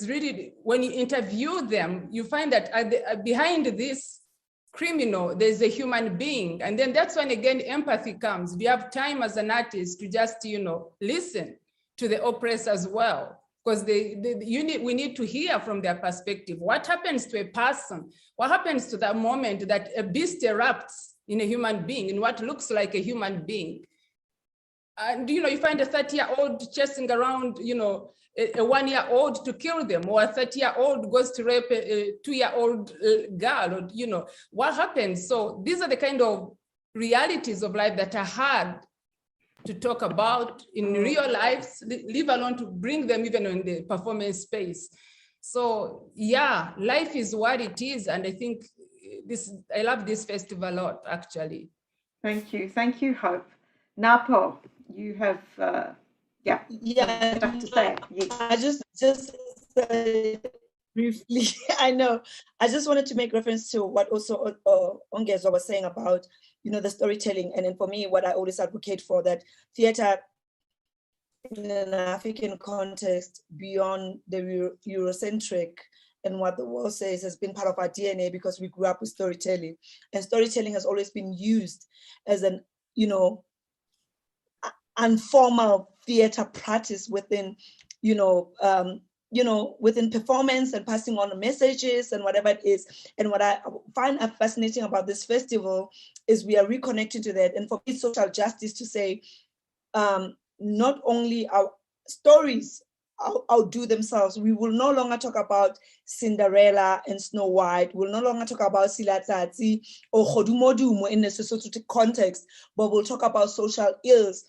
really, when you interview them, you find that behind this criminal, there's a human being. And then that's when again, empathy comes. We have time as an artist to just, you know, listen to the oppressed as well. Because we need to hear from their perspective. What happens to a person? What happens to that moment that a beast erupts in a human being, in what looks like a human being? And, you know, you find a 30-year-old chasing around, you know, a 1-year-old to kill them, or a 30-year-old goes to rape a 2-year-old girl, or, you know, what happens? So these are the kind of realities of life that are hard to talk about in real lives, leave alone to bring them even in the performance space. So yeah, life is what it is. And I think I love this festival a lot, actually. Thank you, Hope. Napo, you have, stuff to say. Yes. I just briefly, I know, I just wanted to make reference to what also Ongezwa was saying about, you know, the storytelling. And then for me, what I always advocate for, that theater in an African context beyond the Eurocentric and what the world says has been part of our DNA, because we grew up with storytelling, and storytelling has always been used as an, you know, informal theater practice within, within performance and passing on messages and whatever it is. And what I find fascinating about this festival is we are reconnecting to that. And for me, social justice to say, not only our stories outdo themselves. We will no longer talk about Cinderella and Snow White. We'll no longer talk about Silatsatsi or Khodumodumo in a Sesotho context, but we'll talk about social ills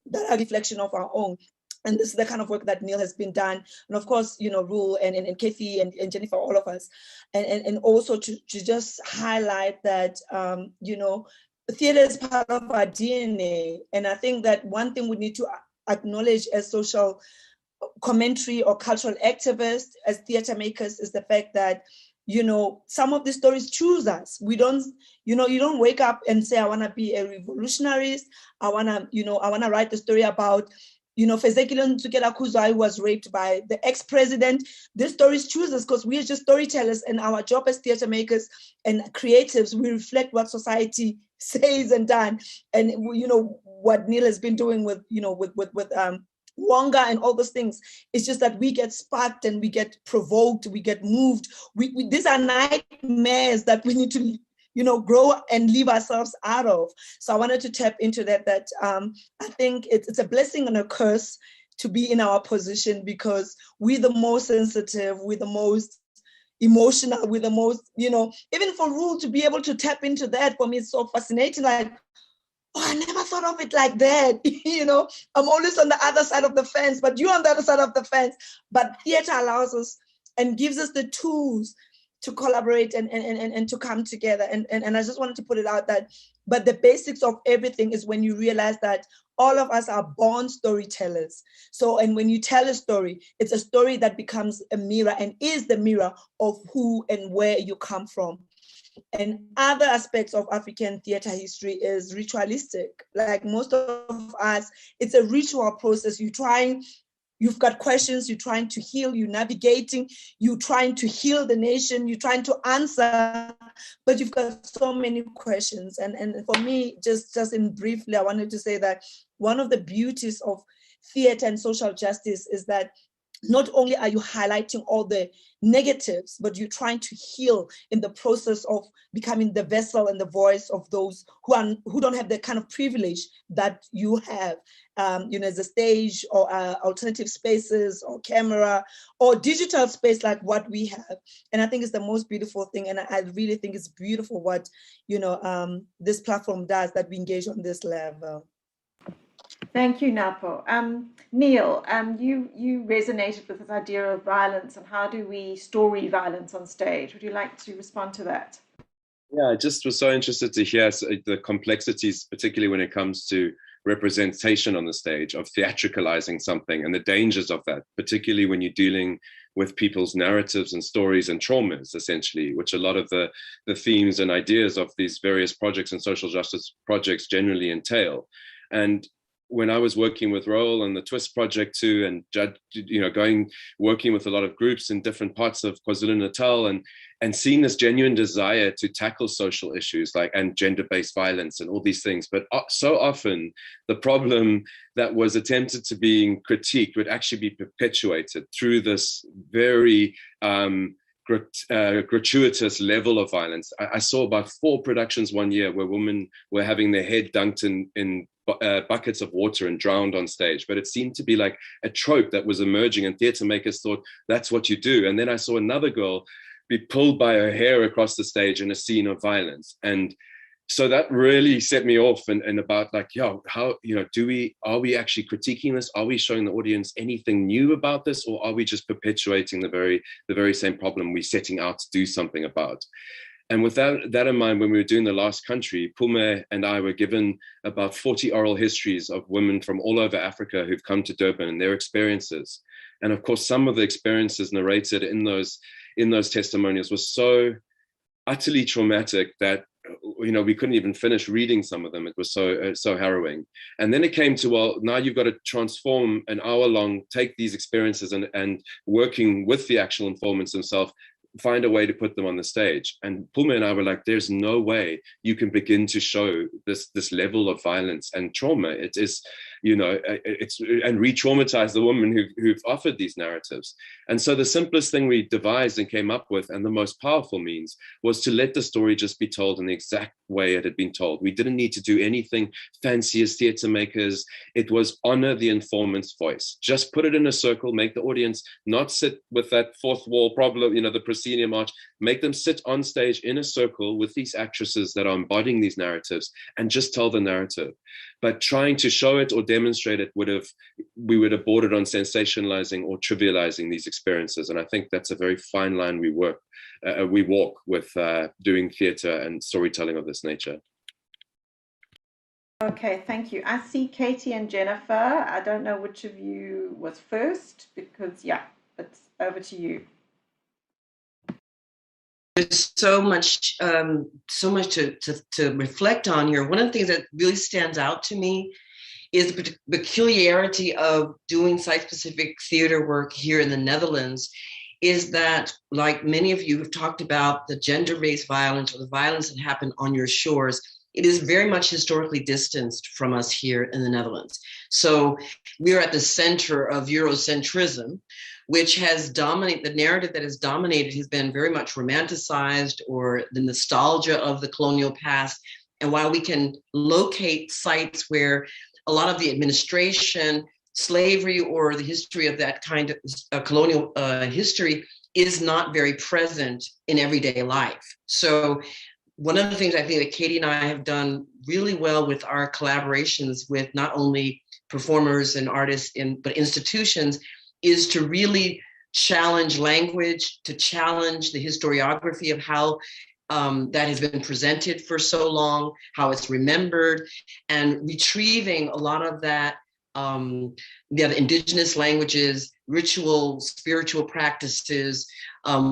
that are a reflection of our own. And this is the kind of work that Neil has been done. And of course, you know, Roel and Katy and Jennifer, all of us. And also to just highlight that, you know, theater is part of our DNA. And I think that one thing we need to acknowledge as social commentary or cultural activists, as theater makers, is the fact that, you know, some of the stories choose us. We don't, you know, you don't wake up and say, I want to be a revolutionarist. I want to write the story about, you know, Fezekile Ntsukelakuzwa, who was raped by the ex-president. These stories choose us because we are just storytellers, and our job as theater makers and creatives, we reflect what society says and done. And, you know, what Neil has been doing with, you know, with Wonga and all those things. It's just that we get sparked and we get provoked, we get moved. These are nightmares that we need to, you know, grow and leave ourselves out of. So I wanted to tap into that I think it's a blessing and a curse to be in our position, because we're the most sensitive, we're the most emotional, we're the most, you know, even for Roel to be able to tap into that, for me, it's so fascinating. Like, oh, I never thought of it like that. You know, I'm always on the other side of the fence, but you're on the other side of the fence. But theater allows us and gives us the tools to collaborate and to come together. And I just wanted to put it out that, but the basics of everything is when you realize that all of us are born storytellers. So, and when you tell a story, it's a story that becomes a mirror and is the mirror of who and where you come from. And other aspects of African theater history is ritualistic. Like most of us, it's a ritual process. You've got questions, you're trying to heal, you're navigating, you're trying to heal the nation, you're trying to answer, but you've got so many questions. And for me, just in briefly, I wanted to say that one of the beauties of theater and social justice is that not only are you highlighting all the negatives, but you're trying to heal in the process of becoming the vessel and the voice of those who don't have the kind of privilege that you have, as a stage or alternative spaces or camera or digital space like what we have. And I think it's the most beautiful thing. And I really think it's beautiful what, this platform does, that we engage on this level. Thank you, Napo. Neil, you resonated with this idea of violence and how do we story violence on stage? Would you like to respond to that? Yeah, I just was so interested to hear the complexities, particularly when it comes to representation on the stage, of theatricalizing something and the dangers of that, particularly when you're dealing with people's narratives and stories and traumas, essentially, which a lot of the themes and ideas of these various projects and social justice projects generally entail. And when I was working with Roel and the Twist project too, and working with a lot of groups in different parts of KwaZulu-Natal, and seeing this genuine desire to tackle social issues and gender-based violence and all these things, but so often the problem that was attempted to be critiqued would actually be perpetuated through this very gratuitous level of violence. I saw about 4 productions one year where women were having their head dunked in buckets of water and drowned on stage, but it seemed to be like a trope that was emerging, and theatre makers thought that's what you do. And then I saw another girl be pulled by her hair across the stage in a scene of violence, and so that really set me off and about how are we actually critiquing this? Are we showing the audience anything new about this, or are we just perpetuating the very same problem we're setting out to do something about? And with that in mind, when we were doing the last country, Pume and I were given about 40 oral histories of women from all over Africa who've come to Durban and their experiences. And of course, some of the experiences narrated in those testimonials were so utterly traumatic that we couldn't even finish reading some of them. It was so harrowing. And then it came to, well, now you've got to transform an hour long, take these experiences and working with the actual informants themselves, find a way to put them on the stage. And Puma and I were like, there's no way you can begin to show this level of violence and trauma. It is, and re-traumatize the women who've offered these narratives. And so the simplest thing we devised and came up with, and the most powerful means, was to let the story just be told in the exact way it had been told. We didn't need to do anything fancy as theatre makers. It was honor the informant's voice. Just put it in a circle, make the audience not sit with that fourth wall problem, the proscenium arch, make them sit on stage in a circle with these actresses that are embodying these narratives and just tell the narrative. But trying to show it or demonstrate it we would have bordered on sensationalizing or trivializing these experiences. And I think that's a very fine line we walk with doing theatre and storytelling of this nature. Okay, thank you. I see Katy and Jennifer. I don't know which of you was first, because it's over to you. There's so much to reflect on here. One of the things that really stands out to me is the peculiarity of doing site-specific theater work here in the Netherlands, is that, like many of you have talked about, the gender-based violence or the violence that happened on your shores, it is very much historically distanced from us here in the Netherlands. So we're at the center of Eurocentrism, which has dominated, the narrative that has dominated has been very much romanticized, or the nostalgia of the colonial past. And while we can locate sites where a lot of the administration, slavery, or the history of that kind of colonial history is not very present in everyday life. So one of the things I think that Katy and I have done really well with our collaborations with not only performers and artists, but institutions, is to really challenge language, to challenge the historiography of how that has been presented for so long, how it's remembered, and retrieving a lot of that, the indigenous languages, ritual, spiritual practices.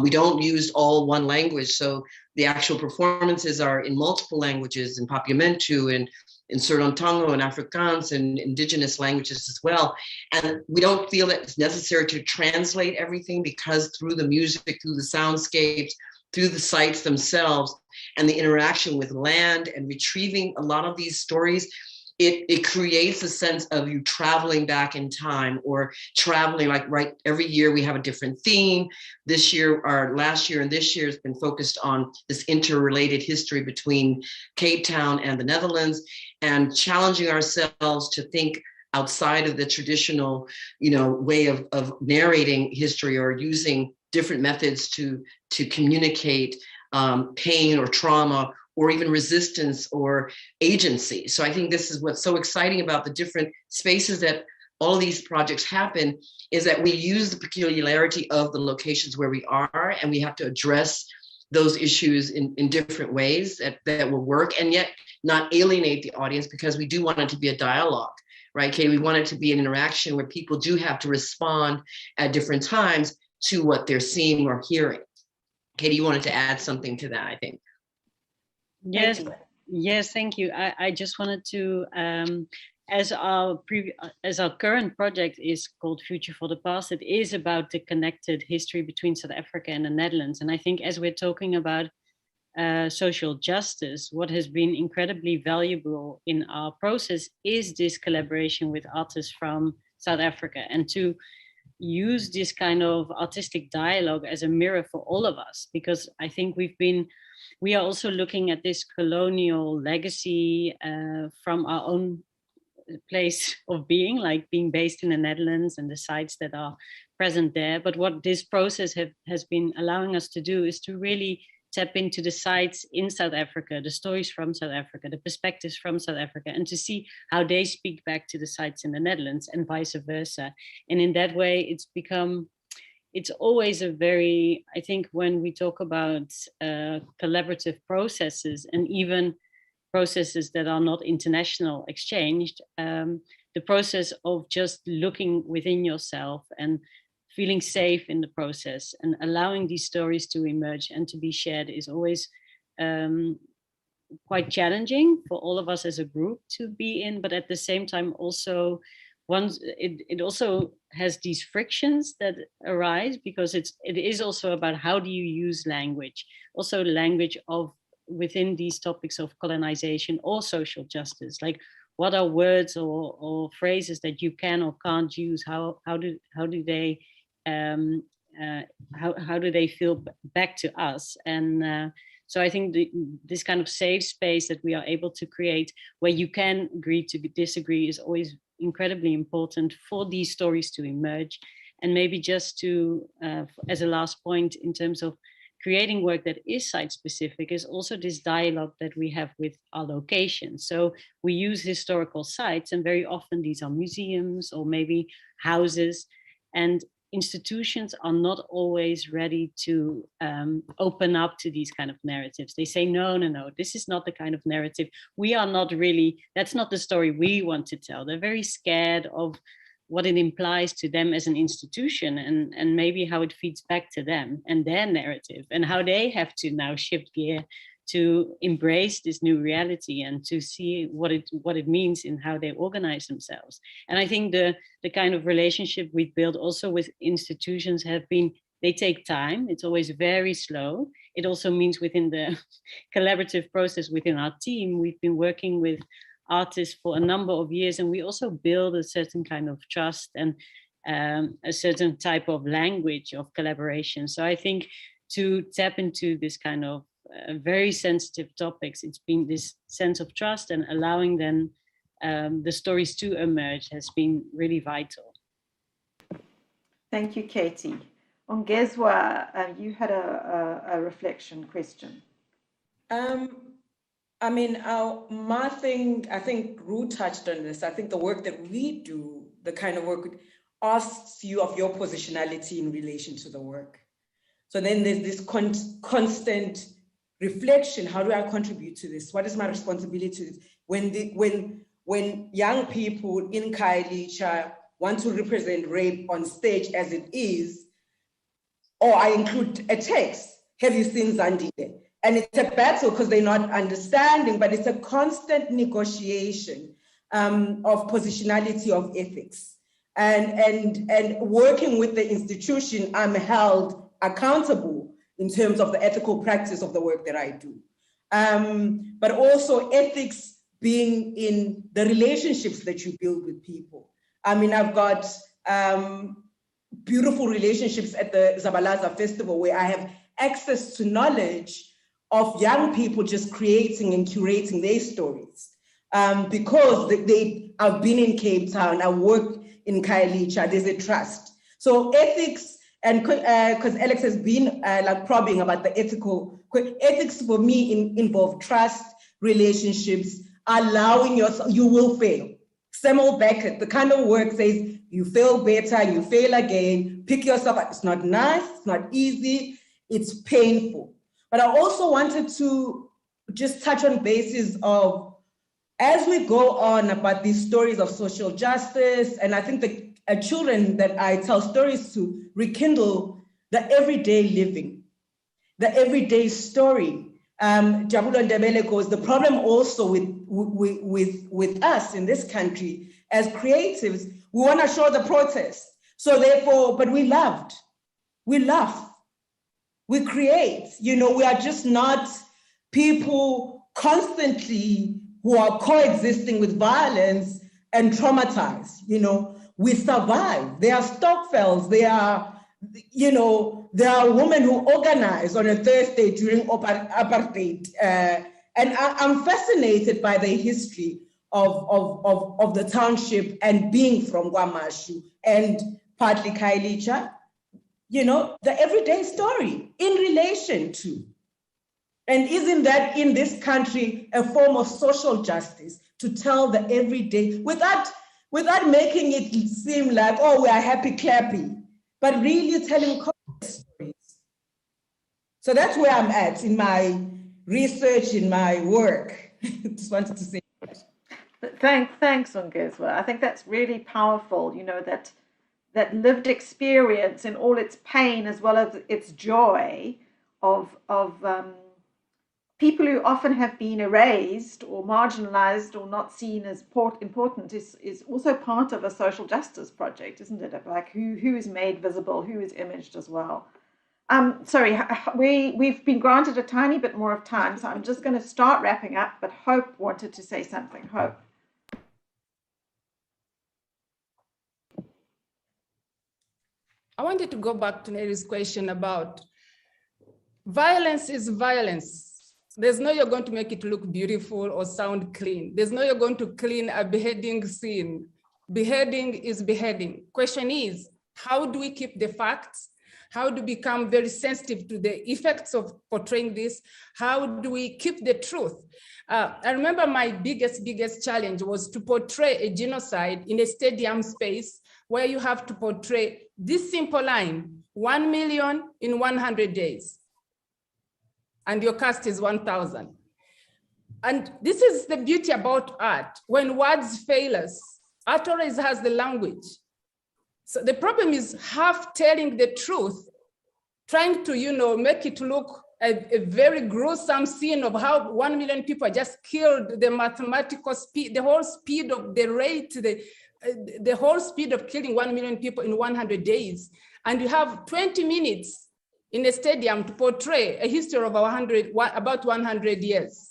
We don't use all one language, so the actual performances are in multiple languages, in Papiamentu and in Serontongo and Afrikaans and indigenous languages as well. And we don't feel that it's necessary to translate everything, because through the music, through the soundscapes, through the sites themselves, and the interaction with land and retrieving a lot of these stories, it creates a sense of you traveling back in time, or traveling, like, right, every year we have a different theme. This year, or last year and this year has been focused on this interrelated history between Cape Town and the Netherlands, and challenging ourselves to think outside of the traditional, way of narrating history, or using different methods to communicate pain or trauma, or even resistance or agency. So I think this is what's so exciting about the different spaces that all of these projects happen, is that we use the peculiarity of the locations where we are, and we have to address those issues in different ways that will work, and yet not alienate the audience, because we do want it to be a dialogue, right, Katie? We want it to be an interaction where people do have to respond at different times to what they're seeing or hearing. Katie, you wanted to add something to that, I think. Yes, thank you. I just wanted to, as our current project is called Future for the Past, it is about the connected history between South Africa and the Netherlands. And I think as we're talking about social justice, what has been incredibly valuable in our process is this collaboration with artists from South Africa, and to use this kind of artistic dialogue as a mirror for all of us, because I think we are also looking at this colonial legacy from our own place of being, like being based in the Netherlands and the sites that are present there. But what this process has been allowing us to do is to really tap into the sites in South Africa, the stories from South Africa, the perspectives from South Africa, and to see how they speak back to the sites in the Netherlands and vice versa. And in that way, it's always a very, I think when we talk about collaborative processes, and even processes that are not international exchanged, the process of just looking within yourself and feeling safe in the process and allowing these stories to emerge and to be shared is always quite challenging for all of us as a group to be in. But at the same time, also it also has these frictions that arise, because it is also about how do you use language, also language of within these topics of colonization or social justice, like what are words or phrases that you can or can't use? How do they how do they feel back to us? And so I think this kind of safe space that we are able to create, where you can agree to disagree, is always incredibly important for these stories to emerge. And maybe just to, as a last point, in terms of creating work that is site-specific, is also this dialogue that we have with our locations. So we use historical sites, and very often these are museums or maybe houses, and institutions are not always ready to open up to these kind of narratives. They say, no, this is not the kind of narrative. We are not really, that's not the story we want to tell. They're very scared of what it implies to them as an institution, and maybe how it feeds back to them and their narrative, and how they have to now shift gear to embrace this new reality and to see what it means in how they organize themselves. And I think the kind of relationship we've built also with institutions they take time. It's always very slow. It also means within the collaborative process within our team, we've been working with artists for a number of years, and we also build a certain kind of trust and a certain type of language of collaboration. So I think to tap into this kind of very sensitive topics, it's been this sense of trust and allowing them the stories to emerge has been really vital. Thank you, Katie. Ongezwa, you had a reflection question. My thing, I think Ru touched on this. I think the work that we do, the kind of work, asks you of your positionality in relation to the work. So then there's this constant reflection. How do I contribute to this? What is my responsibility? When young people in Khayelitsha want to represent rape on stage as it is, or I include a text, have you seen Zandile? And it's a battle because they're not understanding, but it's a constant negotiation of positionality of ethics. And working with the institution, I'm held accountable in terms of the ethical practice of the work that I do. But also ethics being in the relationships that you build with people. I mean, I've got beautiful relationships at the Zabalaza Festival where I have access to knowledge of young people just creating and curating their stories. Because I've been in Cape Town, I work in Khayelitsha, there's a trust. So ethics, and because Alex has been like probing about the ethics for me involve trust, relationships, allowing yourself, you will fail. Samuel Beckett, the kind of work says, you fail better, you fail again, pick yourself up. It's not nice, it's not easy, it's painful. But I also wanted to just touch on basis of, as we go on about these stories of social justice, and I think the children that I tell stories to rekindle the everyday living, the everyday story. Jabulo Ndebele goes, the problem also with us in this country as creatives, we want to show the protest. So therefore, but we loved, we laugh, we create, you know, we are just not people constantly who are coexisting with violence and traumatized, you know, we survive. There are Stockfells, there are, you know, there are women who organize on a Thursday during apartheid. And I'm fascinated by the history of the township and being from KwaMashu and partly Khayelitsha, you know, the everyday story in relation to. And isn't that in this country a form of social justice to tell the everyday without making it seem like, oh, we are happy clappy, but really telling stories. So that's where I'm at in my research, in my work. Just wanted to say that. Thanks, Ongezwa. I think that's really powerful, you know, that lived experience in all its pain as well as its joy of people who often have been erased or marginalized or not seen as important is also part of a social justice project, isn't it? Like who is made visible, who is imaged as well. Sorry, we've been granted a tiny bit more of time, so I'm just going to start wrapping up, but Hope wanted to say something. Hope. I wanted to go back to Neri's question about violence is violence. There's no you're going to make it look beautiful or sound clean. There's no you're going to clean a beheading scene. Beheading is beheading. Question is, how do we keep the facts? How do we become very sensitive to the effects of portraying this? How do we keep the truth? I remember my biggest challenge was to portray a genocide in a stadium space where you have to portray this simple line, 1 million in 100 days. And your cast is 1,000. And this is the beauty about art. When words fail us, art always has the language. So the problem is half telling the truth, trying to, you know, make it look a very gruesome scene of how 1 million people are just killed, the mathematical speed, the whole speed of the rate, the whole speed of killing 1 million people in 100 days. And you have 20 minutes in a stadium to portray a history of about 100 years.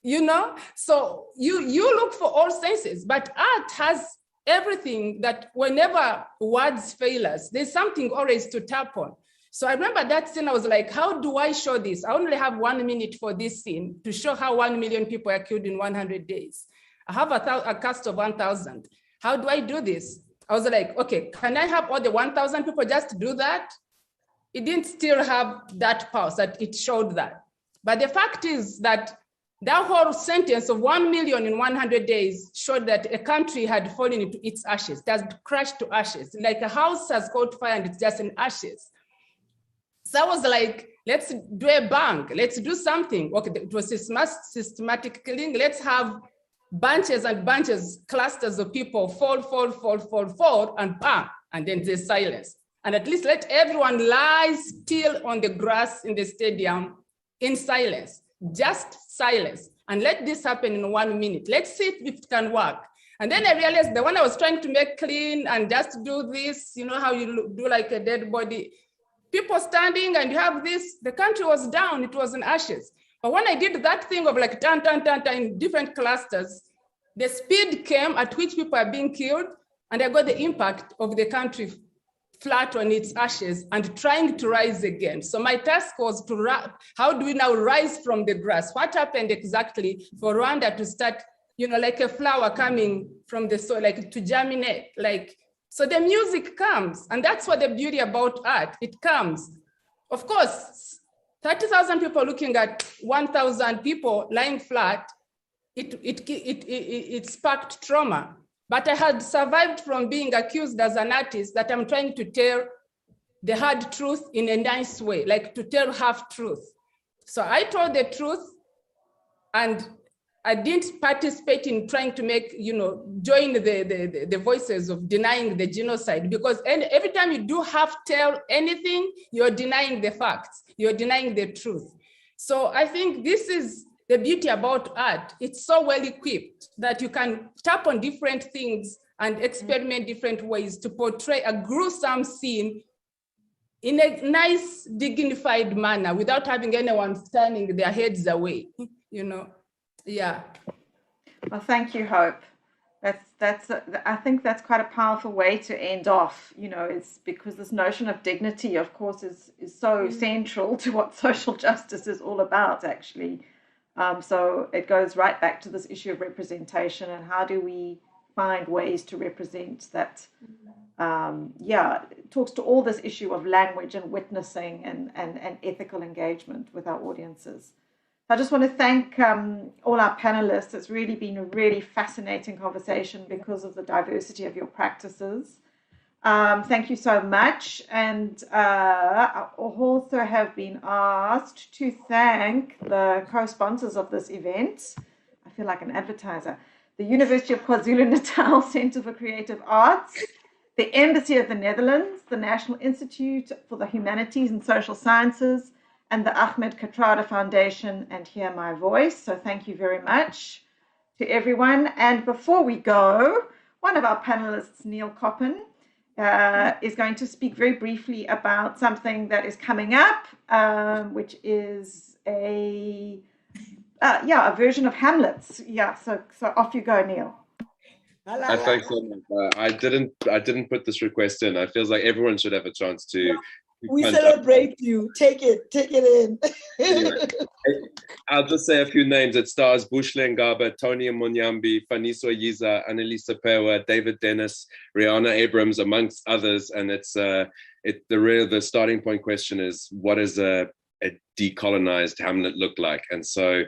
You know, so you look for all senses, but art has everything that whenever words fail us, there's something always to tap on. So I remember that scene, I was like, how do I show this? I only have 1 minute for this scene to show how 1 million people are killed in 100 days. I have a cast of 1,000. How do I do this? I was like, okay, can I have all the 1,000 people just do that? It didn't still have that pause that it showed that. But the fact is that that whole sentence of 1 million in 100 days showed that a country had fallen into its ashes. It has crashed to ashes. Like a house has caught fire and it's just in ashes. So I was like, let's do a bang. Let's do something. Okay, it was systematic killing. Let's have bunches and bunches, clusters of people fall, and bang, and then there's silence. And at least let everyone lie still on the grass in the stadium in silence, just silence. And let this happen in 1 minute. Let's see if it can work. And then I realized the one I was trying to make clean and just do this, you know how you do like a dead body, people standing and you have this, the country was down, it was in ashes. But when I did that thing of like tan, tan, tan, tan in different clusters, the speed came at which people are being killed, and I got the impact of the country flat on its ashes and trying to rise again. So my task was to, how do we now rise from the grass? What happened exactly for Rwanda to start, you know, like a flower coming from the soil, like to germinate, like, so the music comes, and that's what the beauty about art, it comes. Of course, 30,000 people looking at 1,000 people lying flat, it sparked trauma. But I had survived from being accused as an artist that I'm trying to tell the hard truth in a nice way, like to tell half truth. So I told the truth, and I didn't participate in trying to make, you know, join the voices of denying the genocide, because every time you do half tell anything, you're denying the facts, you're denying the truth. So I think this is the beauty about art. It's so well equipped that you can tap on different things and experiment different ways to portray a gruesome scene in a nice, dignified manner without having anyone turning their heads away, you know. Yeah. Well, thank you, Hope. I think that's quite a powerful way to end off. You know, it's because this notion of dignity, of course, is so central to what social justice is all about, actually. So it goes right back to this issue of representation and how do we find ways to represent that. It talks to all this issue of language and witnessing and ethical engagement with our audiences. I just want to thank all our panelists. It's really been a really fascinating conversation because of the diversity of your practices. Thank you so much. And I also have been asked to thank the co-sponsors of this event. I feel like an advertiser. The University of KwaZulu-Natal Centre for Creative Arts, the Embassy of the Netherlands, the National Institute for the Humanities and Social Sciences, and the Ahmed Kathrada Foundation and Hear My Voice. So thank you very much to everyone. And before we go, one of our panelists, Neil Coppen, is going to speak very briefly about something that is coming up, which is a version of Hamlet's. Yeah, so off you go, Neil. Thanks so much. I didn't put this request in. I feel like everyone should have a chance to. We celebrate you. Take it in. I'll just say a few names. It stars Bushle Ngaba, Tony Munyambi, Faniso Yiza, Annalisa Pewa, David Dennis, Rihanna Abrams, amongst others. And it's the starting point question is, what does a decolonized Hamlet look like? And so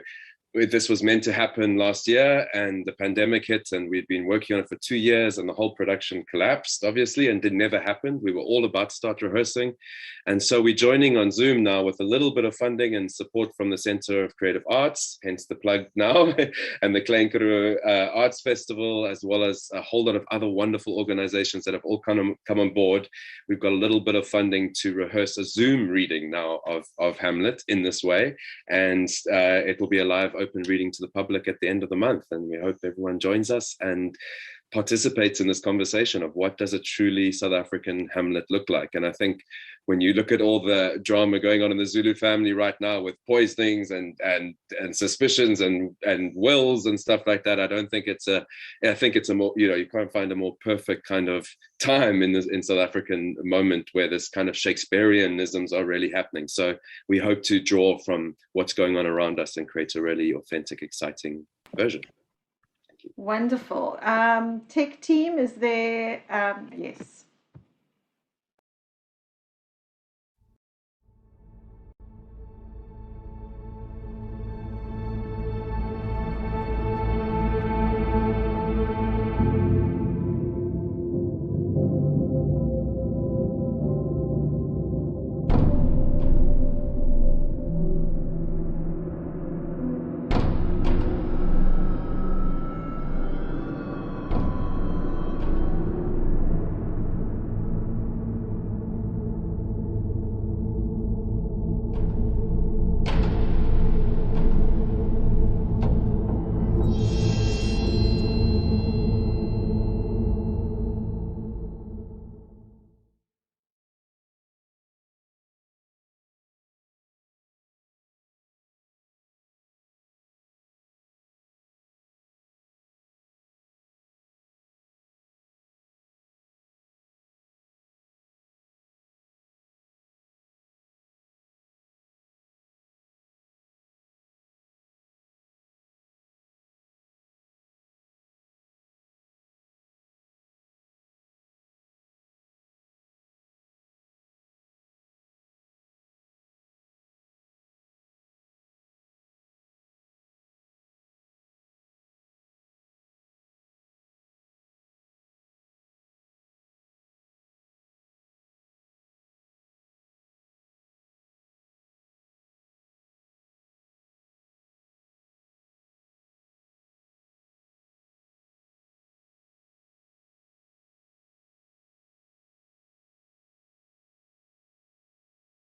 this was meant to happen last year, and the pandemic hit, and we'd been working on it for 2 years, and the whole production collapsed, obviously, and it never happened. We were all about to start rehearsing. And so we're joining on Zoom now with a little bit of funding and support from the Center of Creative Arts, hence the plug now, and the Klein Arts Festival, as well as a whole lot of other wonderful organizations that have all come on board. We've got a little bit of funding to rehearse a Zoom reading now of Hamlet in this way. And it will be a live open reading to the public at the end of the month. And we hope everyone joins us and participates in this conversation of what does a truly South African Hamlet look like. And I think when you look at all the drama going on in the Zulu family right now with poisonings and suspicions and wills and stuff like that, I think it's a more, you can't find a more perfect kind of time in South African moment where this kind of Shakespeareanisms are really happening. So we hope to draw from what's going on around us and create a really authentic, exciting version. Wonderful. Tech team, is there? Yes.